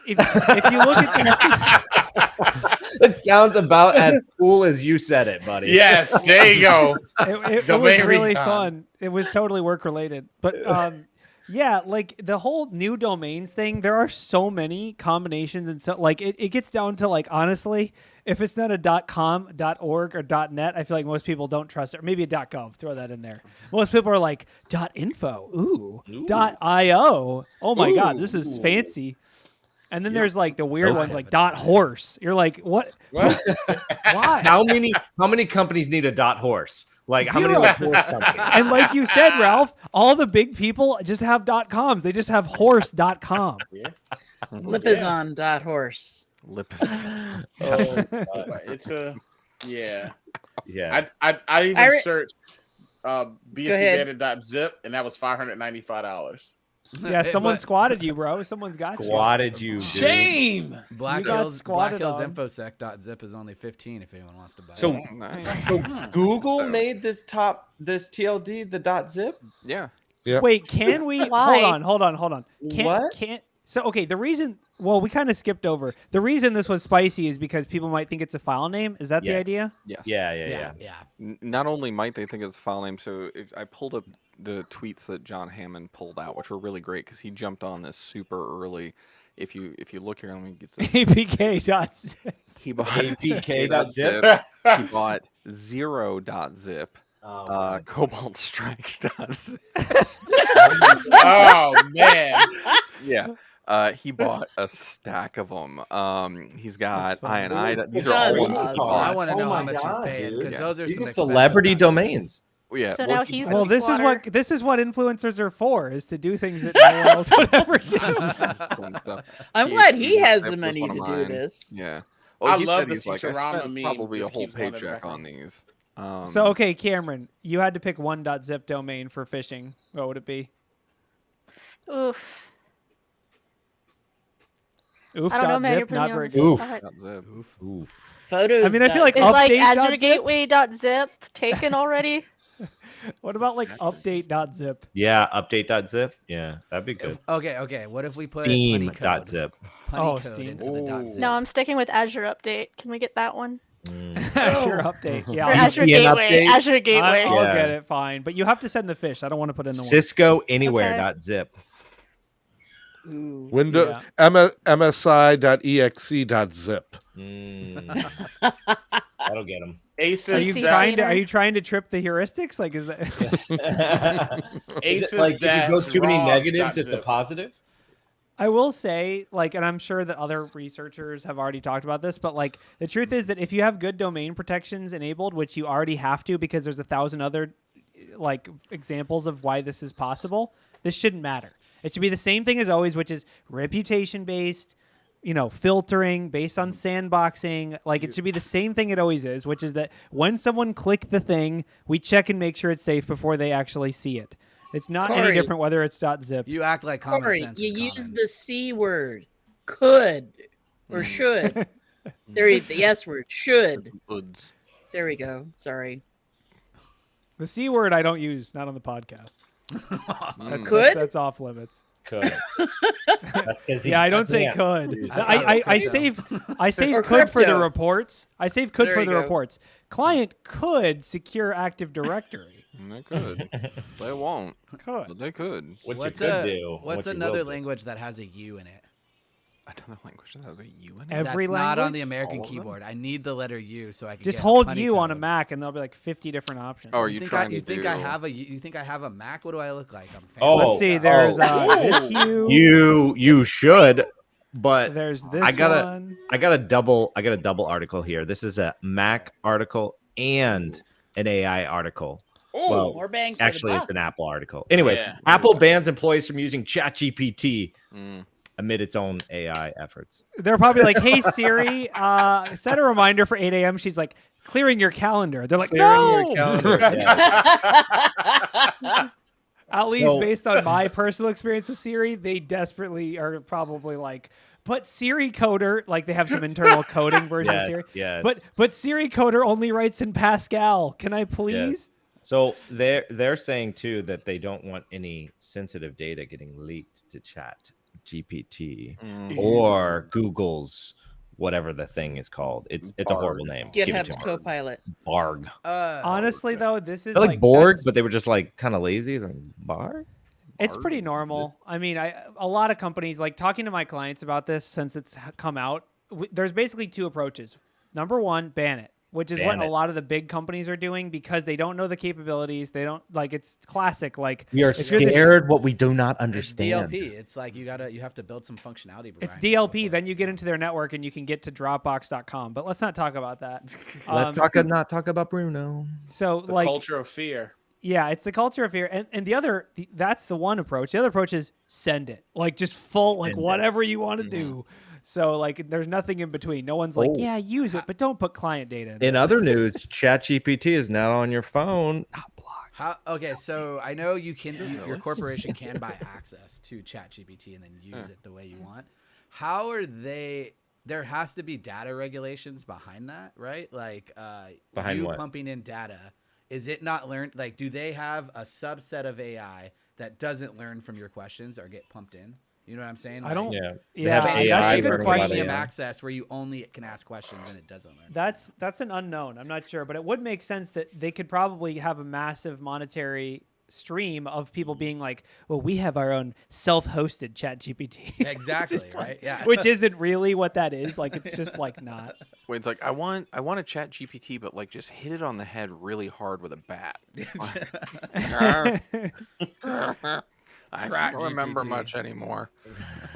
if you look at It sounds about as cool as you said it, buddy. Yes, there you go. it was really fun. It was totally work related, but yeah, like the whole new domains thing. There are so many combinations, and so like it gets down to like honestly, if it's not a .com, .org, or .net, I feel like most people don't trust it. Or maybe a .gov. Throw that in there. Most people are like .info. Ooh. .io. Oh my God, this is fancy. And then there's like the weird ones like .horse. You're like, what? What? Why? How many companies need a .horse? Like how many Zero. like horse companies? And like you said, Ralph, all the big people just have .coms. They just have horse.com. Yeah. Lipizon.horse. Lipis. It's a yeah. Yeah. I even searched ahead. bsdbandit.zip and that was $595. Yeah, someone squatted you, bro. Someone's got Squatted you, dude. Shame. You got squatted on. infosec.zip is only 15 if anyone wants to buy So, it. Nice. so Google made this TLD the .zip. Yeah. Yep. Wait, can we Why? hold on. What? So okay, the reason we kind of skipped over. The reason this was spicy is because people might think it's a file name. Is that the Yeah. idea? Yes. Yeah. Not only might they think it's a file name, so I pulled up the tweets that John Hammond pulled out, which were really great because he jumped on this super early. If you look here, let me get this. APK.zip. He bought APK.zip. He bought zero.zip. Cobalt-Strike.zip. Oh man. Yeah. He bought a stack of them. He's got That's funny. INI. These are John's all awesome. I want to know Oh how my much he's God, paying dude. because Yeah. those are These some are expensive celebrity documents. Yeah. domains. So now he's Well, a this is squatter. what influencers are for: is to do things that no one else would ever do. I'm glad he has I the put money one to of do mine. this. Yeah. I Well, he love said the he's like, I Futurama spent meme probably a just whole keeps going in the paycheck on background. these. So okay, Cameron, you had to pick one .zip domain for phishing. What would it be? Oof. Oof. I don't know, man. You're .zip, putting not me on very the good. Oof. spot. Zip. Oof. Photos. I mean, I feel like Is like update Azure .zip? Gateway.zip taken already? What about like update.zip? Yeah, update.zip. Yeah, that'd be good. Okay. What if we put punny code, Steam.zip. punny Oh, code Steam. into the Ooh. .zip? No, I'm sticking with Azure Update. Can we get that one? Azure update. Yeah, Or I'll, Azure VPN Gateway. update? Azure Gateway. I'll Yeah. get it. Fine, but you have to send the fish. I don't want to put in the one. Cisco anywhere.zip. Ooh. Window Yeah. msi.exe.zip. That'll get them. Aces. Are you See, trying to? Tainer. Are you trying to trip the heuristics? Like, is that? Aces Like if you go dash too many raw negatives, dot it's a zip. positive. I will say, like, and I'm sure that other researchers have already talked about this, but like, the truth is that if you have good domain protections enabled, which you already have to because there's 1,000 other like examples of why this is possible, this shouldn't matter. It should be the same thing as always, which is reputation based, filtering based on sandboxing. Like, it should be the same thing it always is, which is that when someone click the thing, we check and make sure it's safe before they actually see it. It's not any Corey. different whether it's .zip. You act like common Corey, sense you is use common. the C word. Could or should. The S word. Should. Woods. There we go. Sorry. The C word I don't use, not on the podcast. Could? That's off limits. Could. That's 'cause he Yeah, I don't say can't. could. I I thought it was save Or could for the crypto. reports. I save could There for you the go. reports. Client could secure Active Directory. They could. They won't. Could. But they could. What What's you could do. What's what you another will do. language that has a U in it? Another language that has a U in it. Every That's not on language? the American All of them? keyboard. I need the letter U so I can Just get hold punny U on a code. Mac, and there'll be like 50 different options. Oh, are You you think trying I, you to think do... I have a you think I have a Mac? What do I look like? I'm fancy. Oh, Let's see. There's this U. You should, but There's this I gotta- one. I got a double article here. This is a Mac article and an AI article. Oh, Well, More bang for Actually, the it's buck. an Apple article. Anyways, Yeah. Apple bans employees from using ChatGPT Mm. amid its own AI efforts. They're probably like, "Hey Siri, set a reminder for 8 a.m." She's like, "Clearing your calendar." They're like, "No." At least So- based on my personal experience with Siri, they desperately are probably like, but Siri Coder, like they have some internal coding version of Siri. Yes. But Siri Coder only writes in Pascal. Can I please? So they're saying too that they don't want any sensitive data getting leaked to Chat GPT Mm. or Google's whatever the thing is called. It's a horrible name. Give it GitHub's to 'em. Copilot. Barg. Honestly, though, this is They're like Borg, that's- but they were just like kind of lazy. Like, Barg? It's pretty normal. I mean, a lot of companies, like talking to my clients about this since it's come out, there's basically two approaches. Number one, ban it, which is what Ban a it. lot of the big companies are doing because they don't know the capabilities. They don't like it's classic. Like We are if you're this- scared what we do not It's understand. DLP. It's like you have to build some functionality. It's behind it DLP. before- Then you get into their network and you can get to Dropbox.com. But let's not talk about that. Let's not talk about Bruno. So The like, culture of fear. yeah, it's the culture of fear. And that's the one approach. The other approach is send it. Like just full, like Send it. whatever you want to do. So like there's nothing in between. No one's like, Oh. yeah, use it, but don't put client data in it. In other news, ChatGPT is now on your phone. Okay, so I know your corporation can buy access to ChatGPT and then use it the way you want. How are they? There has to be data regulations behind that, right? Like Behind you what? pumping in data. Is it not learned? Like, do they have a subset of AI that doesn't learn from your questions or get pumped in? You know what I'm saying? I don't. Yeah. They Yeah, have that's AI a good learning about question. AI. Premium access where you only can ask questions and it doesn't learn. That's an unknown. I'm not sure, but it would make sense that they could probably have a massive monetary stream of people being like, well, we have our own self-hosted ChatGPT. Exactly, Just like- right? Yeah. Which isn't really what that is. Like, it's just like not. Wait, it's like I want a chat GPT, but like just hit it on the head really hard with a bat. I Chat don't remember GPT. much anymore.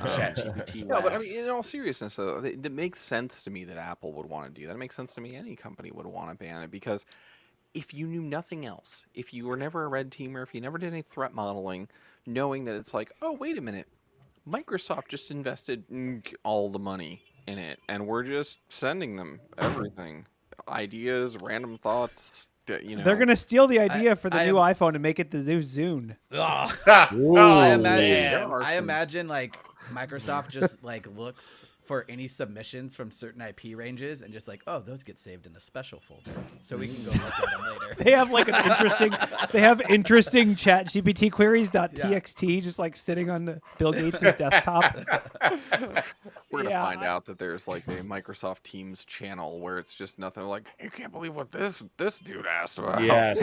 ChatGPT. No, but I laugh. mean, in all seriousness, though, it makes sense to me that Apple would want to do that. It makes sense to me any company would want to ban it because if you knew nothing else, if you were never a red teamer, if you never did any threat modeling, knowing that it's like, oh, wait a minute, Microsoft just invested all the money in it, and we're just sending them everything, ideas, random thoughts. You know, They're gonna steal the idea for the I new am- iPhone and make it the new Zune. Ugh. Ooh, I man. imagine like Microsoft just like looks for any submissions from certain IP ranges and just like, oh, those get saved in a special folder, so we can go look at them later. They have like an interesting. They have interesting ChatGPT queries.txt just like sitting on Bill Gates' desktop. we're gonna Yeah, find out that there's like a Microsoft Teams channel where it's just nothing like, you can't believe what this dude asked about. Yes.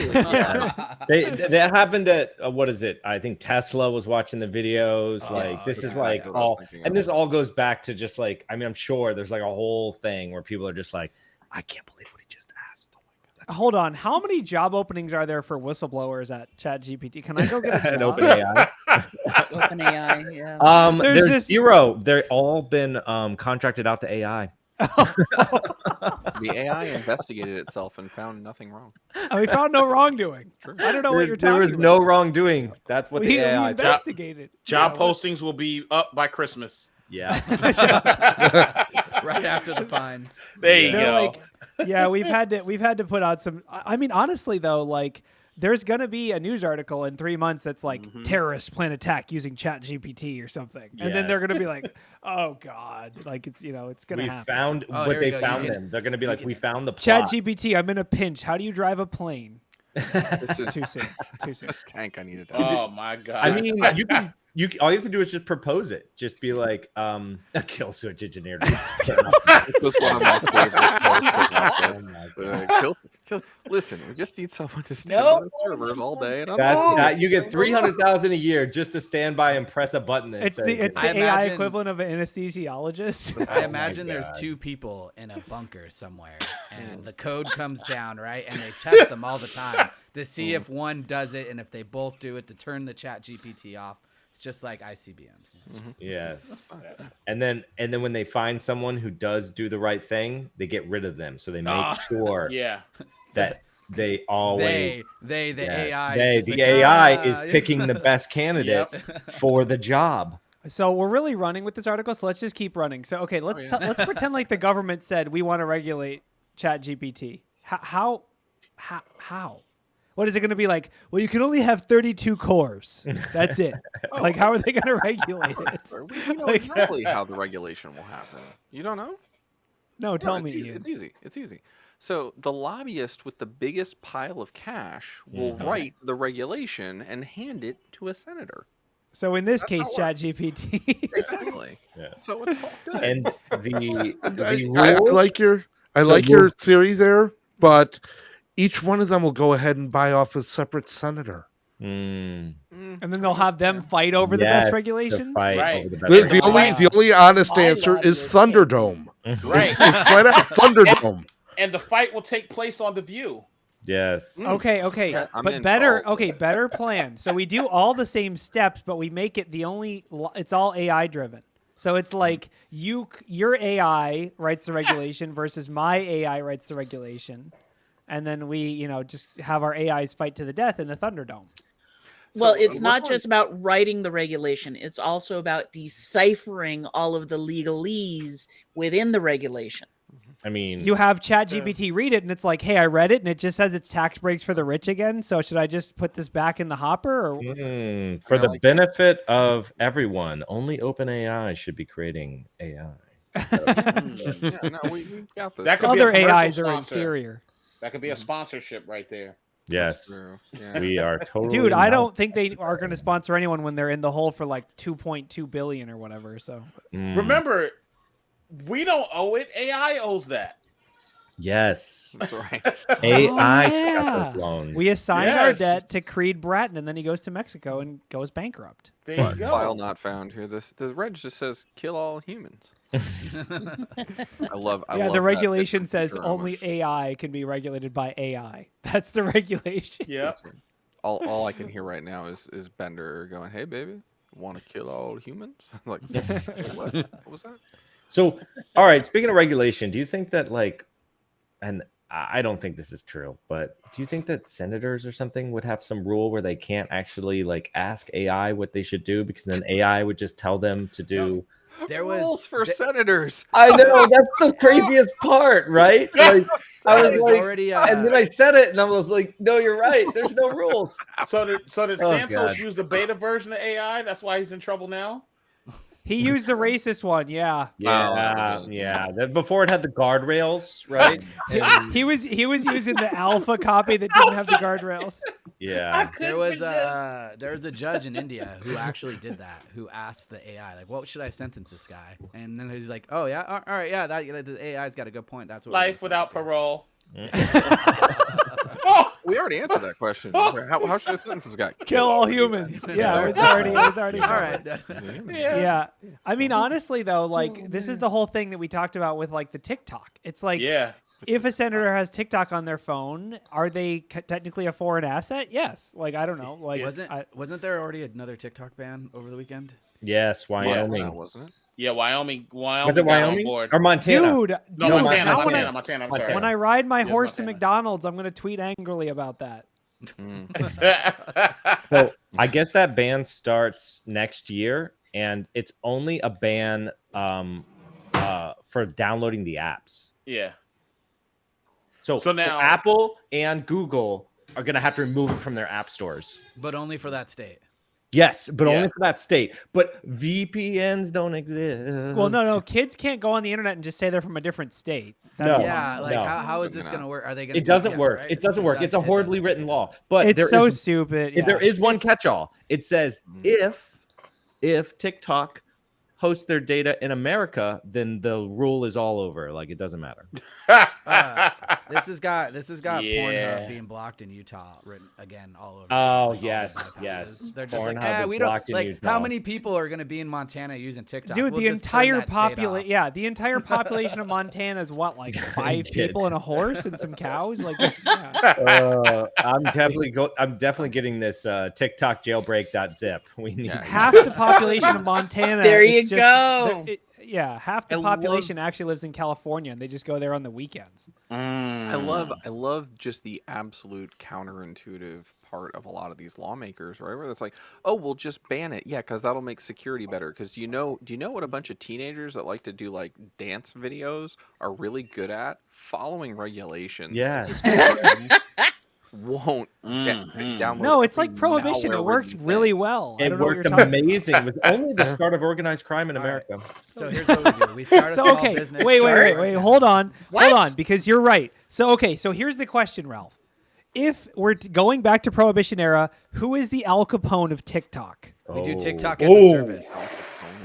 That happened at what is it? I think Tesla was watching the videos. Like this that's is exactly like what I was all, thinking and of. this all goes back to just like I mean I'm sure there's like a whole thing where people are just like I can't believe what he just asked. Oh my God, Hold on. How many job openings are there for whistleblowers at ChatGPT? Can I go get a An job? OpenAI. OpenAI, yeah. There's There's just- zero. They're all been contracted out to AI. The AI investigated itself and found nothing wrong. We found no wrongdoing. Sure. I don't know what you're talking There was about. no wrongdoing. That's what We the AI. investigated. Job Yeah, postings will be up by Christmas. Yeah. Right after the fines. There you They're go. like, yeah, we've had to put out some. I mean, honestly, though, like, there's gonna be a news article in 3 months that's like terrorists plan attack using ChatGPT or something, and then Yeah. they're gonna be like, oh god, like it's it's gonna We happen. found Oh, what here we they go. You found can- them. They're going to be you like, can- we found the plot. ChatGPT, I'm in a pinch. How do you drive a plane? This is Too soon. Too soon. tank I needed to Oh my God. I mean, you all you have to do is just propose it. Just be like, a kill switch engineer. This was one of my favorite posts about this. Listen, we just need someone to stand Nope. by the servers all day. And That you get 300,000 a year just to stand by and press a button. That It's says, the I AI imagine- equivalent of an anesthesiologist. I imagine there's God. 2 people in a bunker somewhere, and the code comes down, right? And they test them all the time to see if one does it, and if they both do it, to turn the Chat GPT off. It's just like ICBMs. It's just- Yes. And then when they find someone who does do the right thing, they get rid of them. So they make sure yeah. that they always the yeah, AI. they- is just the like, AI "Ah." is picking the best candidate for the job. So we're really running with this article, so let's just keep running. So okay, let's let's pretend like the government said we want to regulate ChatGPT. How? What is it going to be like? Well, you can only have 32 cores. That's it. Like, how are they going to regulate it? we know exactly how the regulation will happen. You don't know? No, tell No, me. it's easy. Ian. It's easy. It's easy. So the lobbyist with the biggest pile of cash will write the regulation and hand it to a senator. So in this That's case, how it ChatGPT. Exactly. Yeah. So it's all good. And the I rule, like your theory there, but each one of them will go ahead and buy off a separate senator. Mm. And then they'll have them fight over the Yes, best to regulations. fight Right. over the best The regulations. only honest My answer lobby is is Thunderdome. Right. It's flat out Thunderdome. And the fight will take place on The View. Yes. Okay, Yeah, I'm but in better. for all Okay, this. better plan. So we do all the same steps, but we make it it's all AI driven. So it's like your AI writes the regulation versus my AI writes the regulation, and then we just have our AIs fight to the death in the Thunderdome. Well, So, it's what not one- just about writing the regulation. It's also about deciphering all of the legalese within the regulation. I mean, You have ChatGPT read it, and it's like, "Hey, I read it, and it just says it's tax breaks for the rich again. So should I just put this back in the hopper?" Or for the like- benefit of everyone, only OpenAI should be creating AI. Yeah, no, we've got this. That could be other a commercial AIs are sponsor. inferior. That could be a sponsorship right there. Yes, True. Yeah. we are totally. Dude, I not- don't think they are going to sponsor anyone when they're in the hole for like 2.2 billion or whatever. So Mm, Remember, we don't owe it. AI owes that. yes, That's right. AI Oh, took yeah. out those loans. we assign our Yes. debt to Creed Bratton, and then he goes to Mexico and goes bankrupt. There you But go. file not found here. The reg just says kill all humans. I love. Yeah, love the that regulation different says drama. only AI can be regulated by AI. That's the regulation. Yep. That's right. All I can hear right now is Bender going, "Hey, baby, want to kill all humans?" I'm like, "Wait, what? What was that?" So, all right. Speaking of regulation, do you think that and I don't think this is true, but do you think that senators or something would have some rule where they can't actually ask AI what they should do because then AI would just tell them to do? There Rules was for senators. I know that's the craziest part, right? I there was was like, already and then I said it, and I was like, "No, you're right. There's no rules." So did Oh, Santos God. use the beta version of AI? That's why he's in trouble now. He used the racist one, yeah. Yeah, yeah. Before it had the guardrails, right? And- He was using the alpha copy that didn't have the guardrails. yeah. there was a judge in India who actually did that, who asked the AI like, "What should I sentence this guy?" And then he's like, "Oh yeah, all right, yeah, the AI's got a good point. That's what we're Life gonna without sentence parole. We already answered that question. How should a sentence this guy? Kill all humans. Yeah, it was already. him." All right. Yeah. I mean, honestly, though, this is the whole thing that we talked about with the TikTok. It's like, Yeah. if a senator has TikTok on their phone, are they technically a foreign asset? Yes. I don't know. Wasn't there already another TikTok ban over the weekend? Yes, Wyoming. Wasn't it? Yeah, Wyoming Was it got on Wyoming board. or Montana? dude, No, dude, Montana, now Montana, I'm sorry. when I ride my Yeah, horse to Montana. McDonald's, I'm going to tweet angrily about that. So I guess that ban starts next year, and it's only a ban for downloading the apps. Yeah. So now- Apple and Google are going to have to remove it from their app stores. But only for that state. Yes, but Yeah. only for that state. But VPNs don't exist. Well, no, kids can't go on the internet and just say they're from a different state. No. Yeah, no. how is this going to work? Are they going to It doesn't work. It doesn't work. It's a horribly written law. But It's there so is stupid. there yeah. is one catch-all. It says if TikTok hosts their data in America, then the rule is all over. It doesn't matter. This has got Yeah. Pornhub being blocked in Utah written again all over. Oh, Just, yes, all the bypasses. yes. They're just Pornhub is we don't blocked in Utah. how many people are going to be in Montana using TikTok? Dude, We'll the just turn entire that state off. the entire population of Montana is what, 5 Kid. people and a horse and some cows? Yeah. I'm definitely getting this TikTok jailbreak.zip. We need Half the population of Montana. There you it's just- go. half the I population actually lives in California, and they just go there on the weekends. I love just the absolute counterintuitive part of a lot of these lawmakers, right? Where it's like, oh, we'll just ban it, yeah, because that'll make security better. Because do you know what a bunch of teenagers that like to do dance videos are really good at? Following regulations. Yes. Won't download. No, it's every like prohibition. It malware worked ridden really thing. well. I It don't know what worked you're talking about. amazing. It was only the start of organized crime in All right. America. So here's what we do: we start a So small okay, business. wait, start- hold on, What? because you're right. So here's the question, Ralph. If we're going back to Prohibition era, who is the Al Capone of TikTok? We do Oh. TikTok as a service.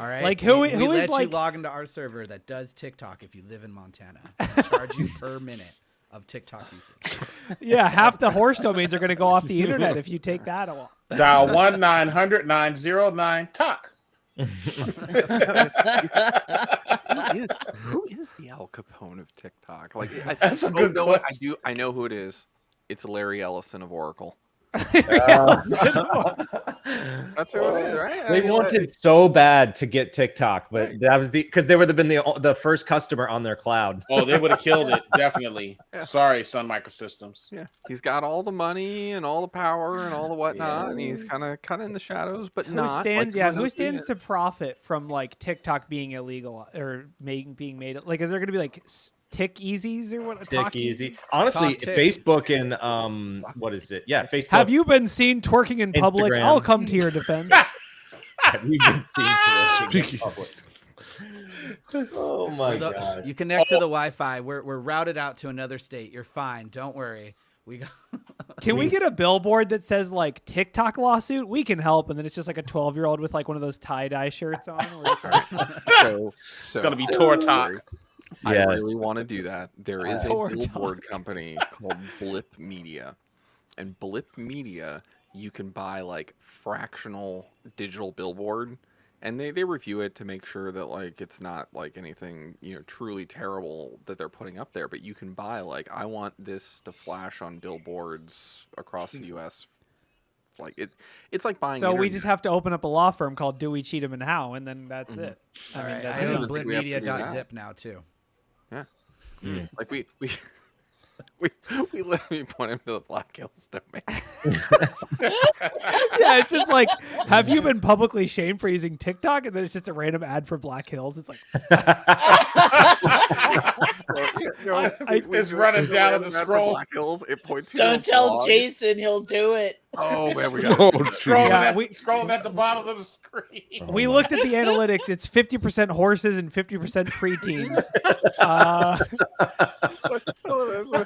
All right. Like, who we is let you log into our server that does TikTok if you live in Montana. We charge you per minute of TikTok usage. Yeah, half the horse domains are going to go off the internet if you take that Dial 1-900-909-TALK. Who is the Al Capone of TikTok? Like, That's a good question. I know who it is. It's Larry Ellison of Oracle. That's who it is, right? They wanted so bad to get TikTok, but that was because they would have been the first customer on their cloud. Oh, they would have killed it, definitely. Yeah. Sorry, Sun Microsystems. Yeah, he's got all the money and all the power and all the whatnot, and he's kind of in the shadows, but who not. stands? Like, Who stands to profit from like TikTok being illegal or being made? Like, is there going to be like Tick Easies or what? Tick Easy. Honestly, Facebook and what is it? Yeah, Facebook. Have you been seen twerking in public? Instagram. I'll come to your defense. Have you been seen twerking in public? Oh my god! You connect to the Wi-Fi. We're routed out to another state. You're fine. Don't worry. We got. Can we get a billboard that says like TikTok lawsuit? We can help, and then it's just like a 12-year-old with like one of those tie-dye shirts on. Where it's like... It's gonna be Tor Talk. I really want to do that. There is a billboard company called Blip Media. And Blip Media, you can buy like fractional digital billboard, and they review it to make sure that like it's not like anything, you know, truly terrible that they're putting up there, but you can buy like, I want this to flash on billboards across the US. Like it's like buying. So we just have to open up a law firm called Dewey, Cheatham and Howe, and then that's it. All right, I own blipmedia.zip now too. Yeah. Like we let me point him to the Black Hills domain. Yeah, it's just like, have you been publicly shamed for using TikTok? And then it's just a random ad for Black Hills. It's like, it's running down on the scroll. Black Hills. It points. Don't tell Jason, he'll do it. Oh man, we got scrolling at the bottom of the screen. We looked at the analytics. It's 50% horses and 50% preteens.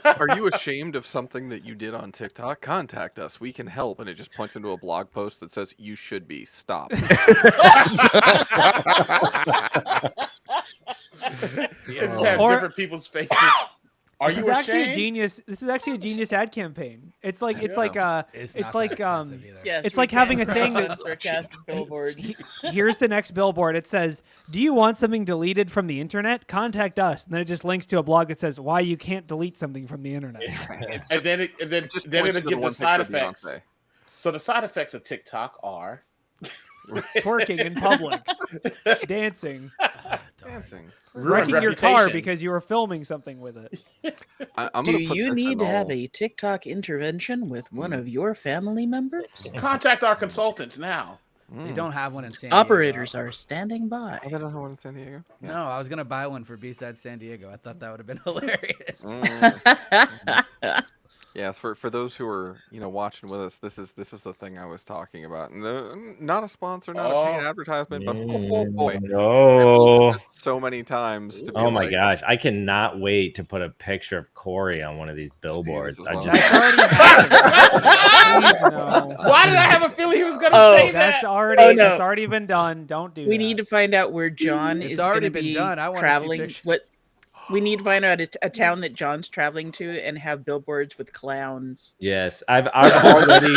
Are you ashamed of something that you did on TikTok? Contact us. We can help. And it just points into a blog post that says, you should be. Stop. Just have different people's faces. Are you ashamed? This is actually a genius ad campaign. It's like it's like having a thing that sarcastic billboards. Here's the next billboard. It says, "Do you want something deleted from the internet? Contact us." And then it just links to a blog that says why you can't delete something from the internet. And then it'll give the side effects. So the side effects of TikTok are twerking in public, dancing, ruined wrecking your car because you were filming something with it. Do you need to have a TikTok intervention with one of your family members? Contact our consultants now. They don't have one in San Diego. Operators are standing by. They don't have one in San Diego? Yeah. No, I was going to buy one for B-Side San Diego. I thought that would have been hilarious. Yes, for those who are watching with us, this is the thing I was talking about. Not a sponsor, not a paid advertisement, but oh boy, no, so many times. To be oh my gosh, I cannot wait to put a picture of Corey on one of these billboards. Why did I have a feeling he was going to say that? That's already been done. Don't do that. We need to find out where John is already going to been be done. I want traveling. to see We need to find out a town that John's traveling to and have billboards with clowns. Yes, I've already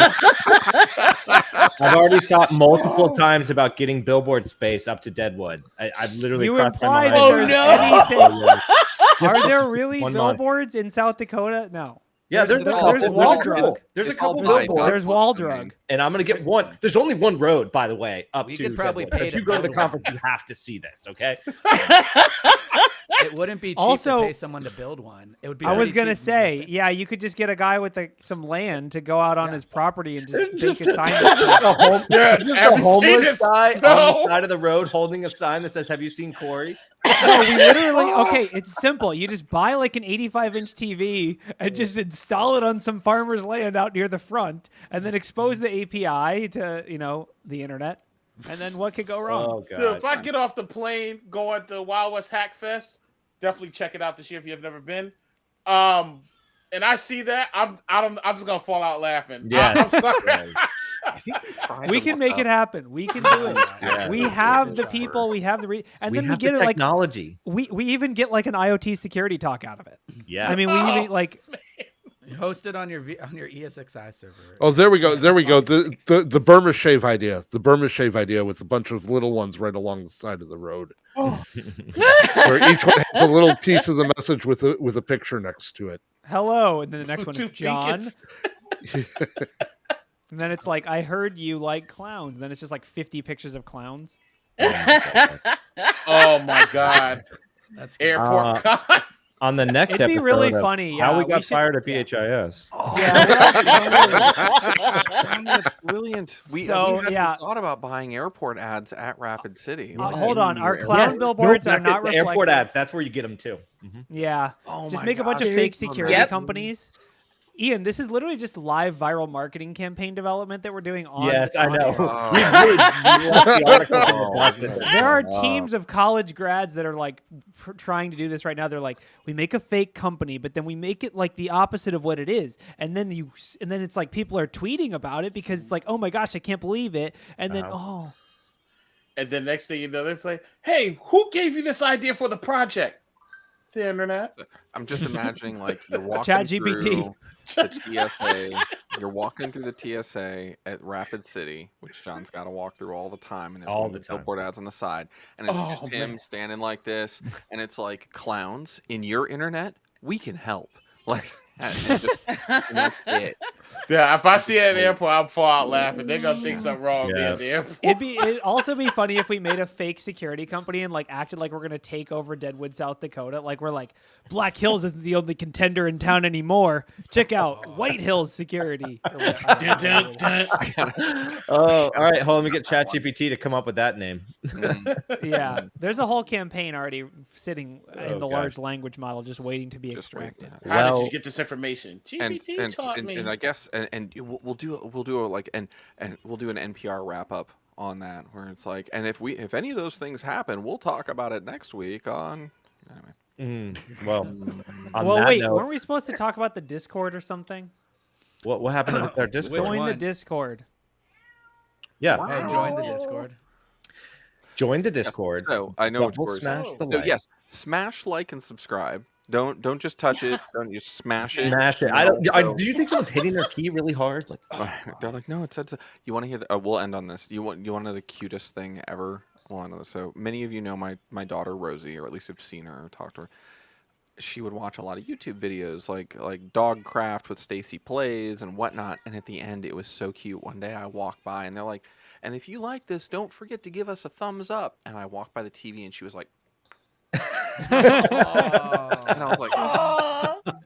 thought multiple times about getting billboard space up to Deadwood. I've literally crossed my mind. Oh no! Are there really billboards in South Dakota? No. Yeah, there's Waldrug. There's a couple billboards. There's Waldrug. And I'm gonna get one. There's only one road, by the way, up to. You could probably Deadwood. pay If you go to the conference, you have to see this. Okay. It wouldn't be cheap to pay someone to build one. It would be. I was gonna say, yeah, you could just get a guy with some land to go out on his property and just make a sign. A homeless guy on the side of the road holding a sign that says, "Have you seen Corey?" No, we literally. Okay, it's simple. You just buy like an 85-inch TV and just install it on some farmer's land out near the front, and then expose the API to the internet. And then what could go wrong? Oh, God. Dude, if I get off the plane going to Wild West Hack Fest, definitely check it out this year if you've never been. And I see that, I'm just gonna fall out laughing. Yeah, I'm sorry. We can make it happen. We can do it. Yeah, we have the people. We have the and then we get the it technology. We even get like an IoT security talk out of it. Yeah, I mean, we even like. Host it on your ESXi server. Oh, there we go. There we go. The Burma shave idea. The Burma shave idea with a bunch of little ones right along the side of the road. Oh. Where each one has a little piece of the message with a picture next to it. Hello, and then the next one is Two John. beacons. And then it's like, I heard you like clowns. And then it's just like 50 pictures of clowns. Oh my God. That's Airport con. On the next It'd be episode really of funny. How we we got should- fired at BHIS. That's brilliant. We thought about buying airport ads at Rapid City. Hold on. Our Yes. clown billboards are not the reflective. airport ads. That's where you get them too. Yeah. Oh Just my make a bunch of gosh. fake security Yep. companies. Ian, this is literally just live viral marketing campaign development that we're doing on. Yes, I on know. air. We really left the article in the dust. There are teams of college grads that are like trying to do this right now. They're like, we make a fake company, but then we make it like the opposite of what it is, and then it's like people are tweeting about it because it's like, oh my gosh, I can't believe it, and then And then next thing you know, it's like, hey, who gave you this idea for the project? The internet. I'm just imagining like you're walking ChatGPT. through the TSA. You're walking through the TSA at Rapid City, which John's got to walk through all the time, and there's All one the of time. billboard ads on the side, and it's Oh, just him man. standing like this, and it's like, clowns in your internet, we can help. Like, and that's it. Yeah, if I see it at the airport, I'm fall out laughing. They're gonna think something wrong with me Yeah. at the airport. It'd also be funny if we made a fake security company and like acted like we're gonna take over Deadwood, South Dakota. Like we're like, Black Hills isn't the only contender in town anymore. Check out White Hills Security. Or whatever. Oh, all right. Hold on. Let me get ChatGPT to come up with that name. Yeah, there's a whole campaign already sitting in Oh, the God. large language model, just waiting to be Just wait. extracted. How did Well- you get this information? GPT taught me. And I guess we'll do we'll do an NPR wrap up on that where it's like, and if any of those things happen, we'll talk about it next week on. Anyway. Well, on Well, that wait, note, weren't we supposed to talk about the Discord or something? what happened with our Discord? Join the one? Discord. Yeah, Oh, join the Discord. join the Discord. So I know Double which smash the So like. yes, smash, like, and subscribe. Don't just touch it. Don't just smash it. Smash it. Do you think someone's hitting their key really hard? Like, They're like, no, it said. You want to hear? We'll end on this. You want to know the cutest thing ever? We'll end on this. So many of you know my daughter Rosie, or at least have seen her or talked to her. She would watch a lot of YouTube videos like Dogcraft with Stacy Plays and whatnot. And at the end, it was so cute. One day I walked by and they're like, and if you like this, don't forget to give us a thumbs up. And I walked by the TV and she was like, and I was like,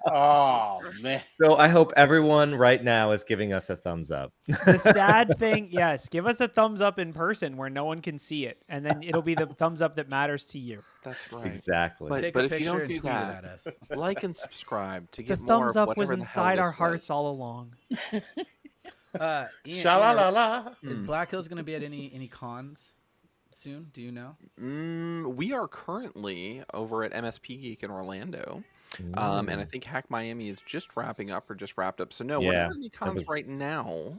Oh man. so I hope everyone right now is giving us a thumbs up. The sad thing, yes, give us a thumbs up in person where no one can see it, and then it'll be the thumbs up that matters to you. that's right. Exactly. But- Take but a if you picture don't and do tweet that- it at us. Like and subscribe to The get more thumbs of up was whatever the hell inside our this hearts was. all along. Ian, Sha la la la. is Black Hills going to be at any cons soon? Do you know? We are currently over at MSP Geek in Orlando. And I think Hack Miami is just wrapping up or just wrapped up. So no, we're Yeah, not at any cons was- right now.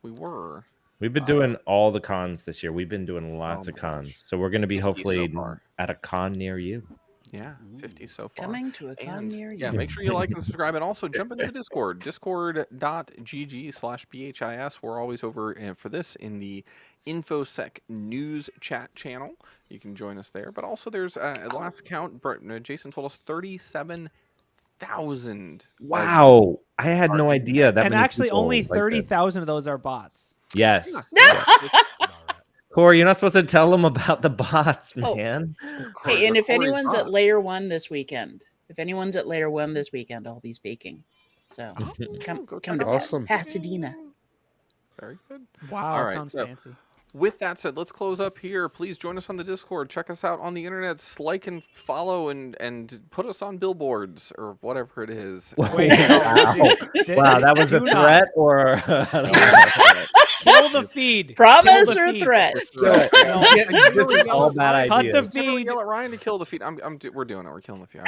We were. We've been doing all the cons this year. We've been doing lots Oh of my cons. gosh. So we're going to be 50 so hopefully far. at a con near you. Yeah, 50 so far. Coming to a con And, near you. yeah, make sure you like and subscribe, and also jump into the Discord, discord.gg/BHIS. We're always over for this in the InfoSec News chat channel. You can join us there. But also, there's at last count, Jason told us 37,000. Wow. I had no idea that And many actually, people only like that. 30,000 of those are bots. Yes. About right. Corey, you're not supposed to tell them about the bots, Oh. man. Hey, and if anyone's at Layer 1 this weekend, I'll be speaking. So come go to check it out. Awesome. Pasadena. Very good. Wow, All that right, sounds so- fancy. With that said, let's close up here. Please join us on the Discord. Check us out on the internet. Like and follow and put us on billboards or whatever it is. Wait, Wow. Wow, that was a do not. threat or Kill the feed. Promise Kill or the feed. threat? this is all bad Cut ideas. the I'm gonna feed. yell at Ryan to kill the feed. We're doing it. We're killing the feed.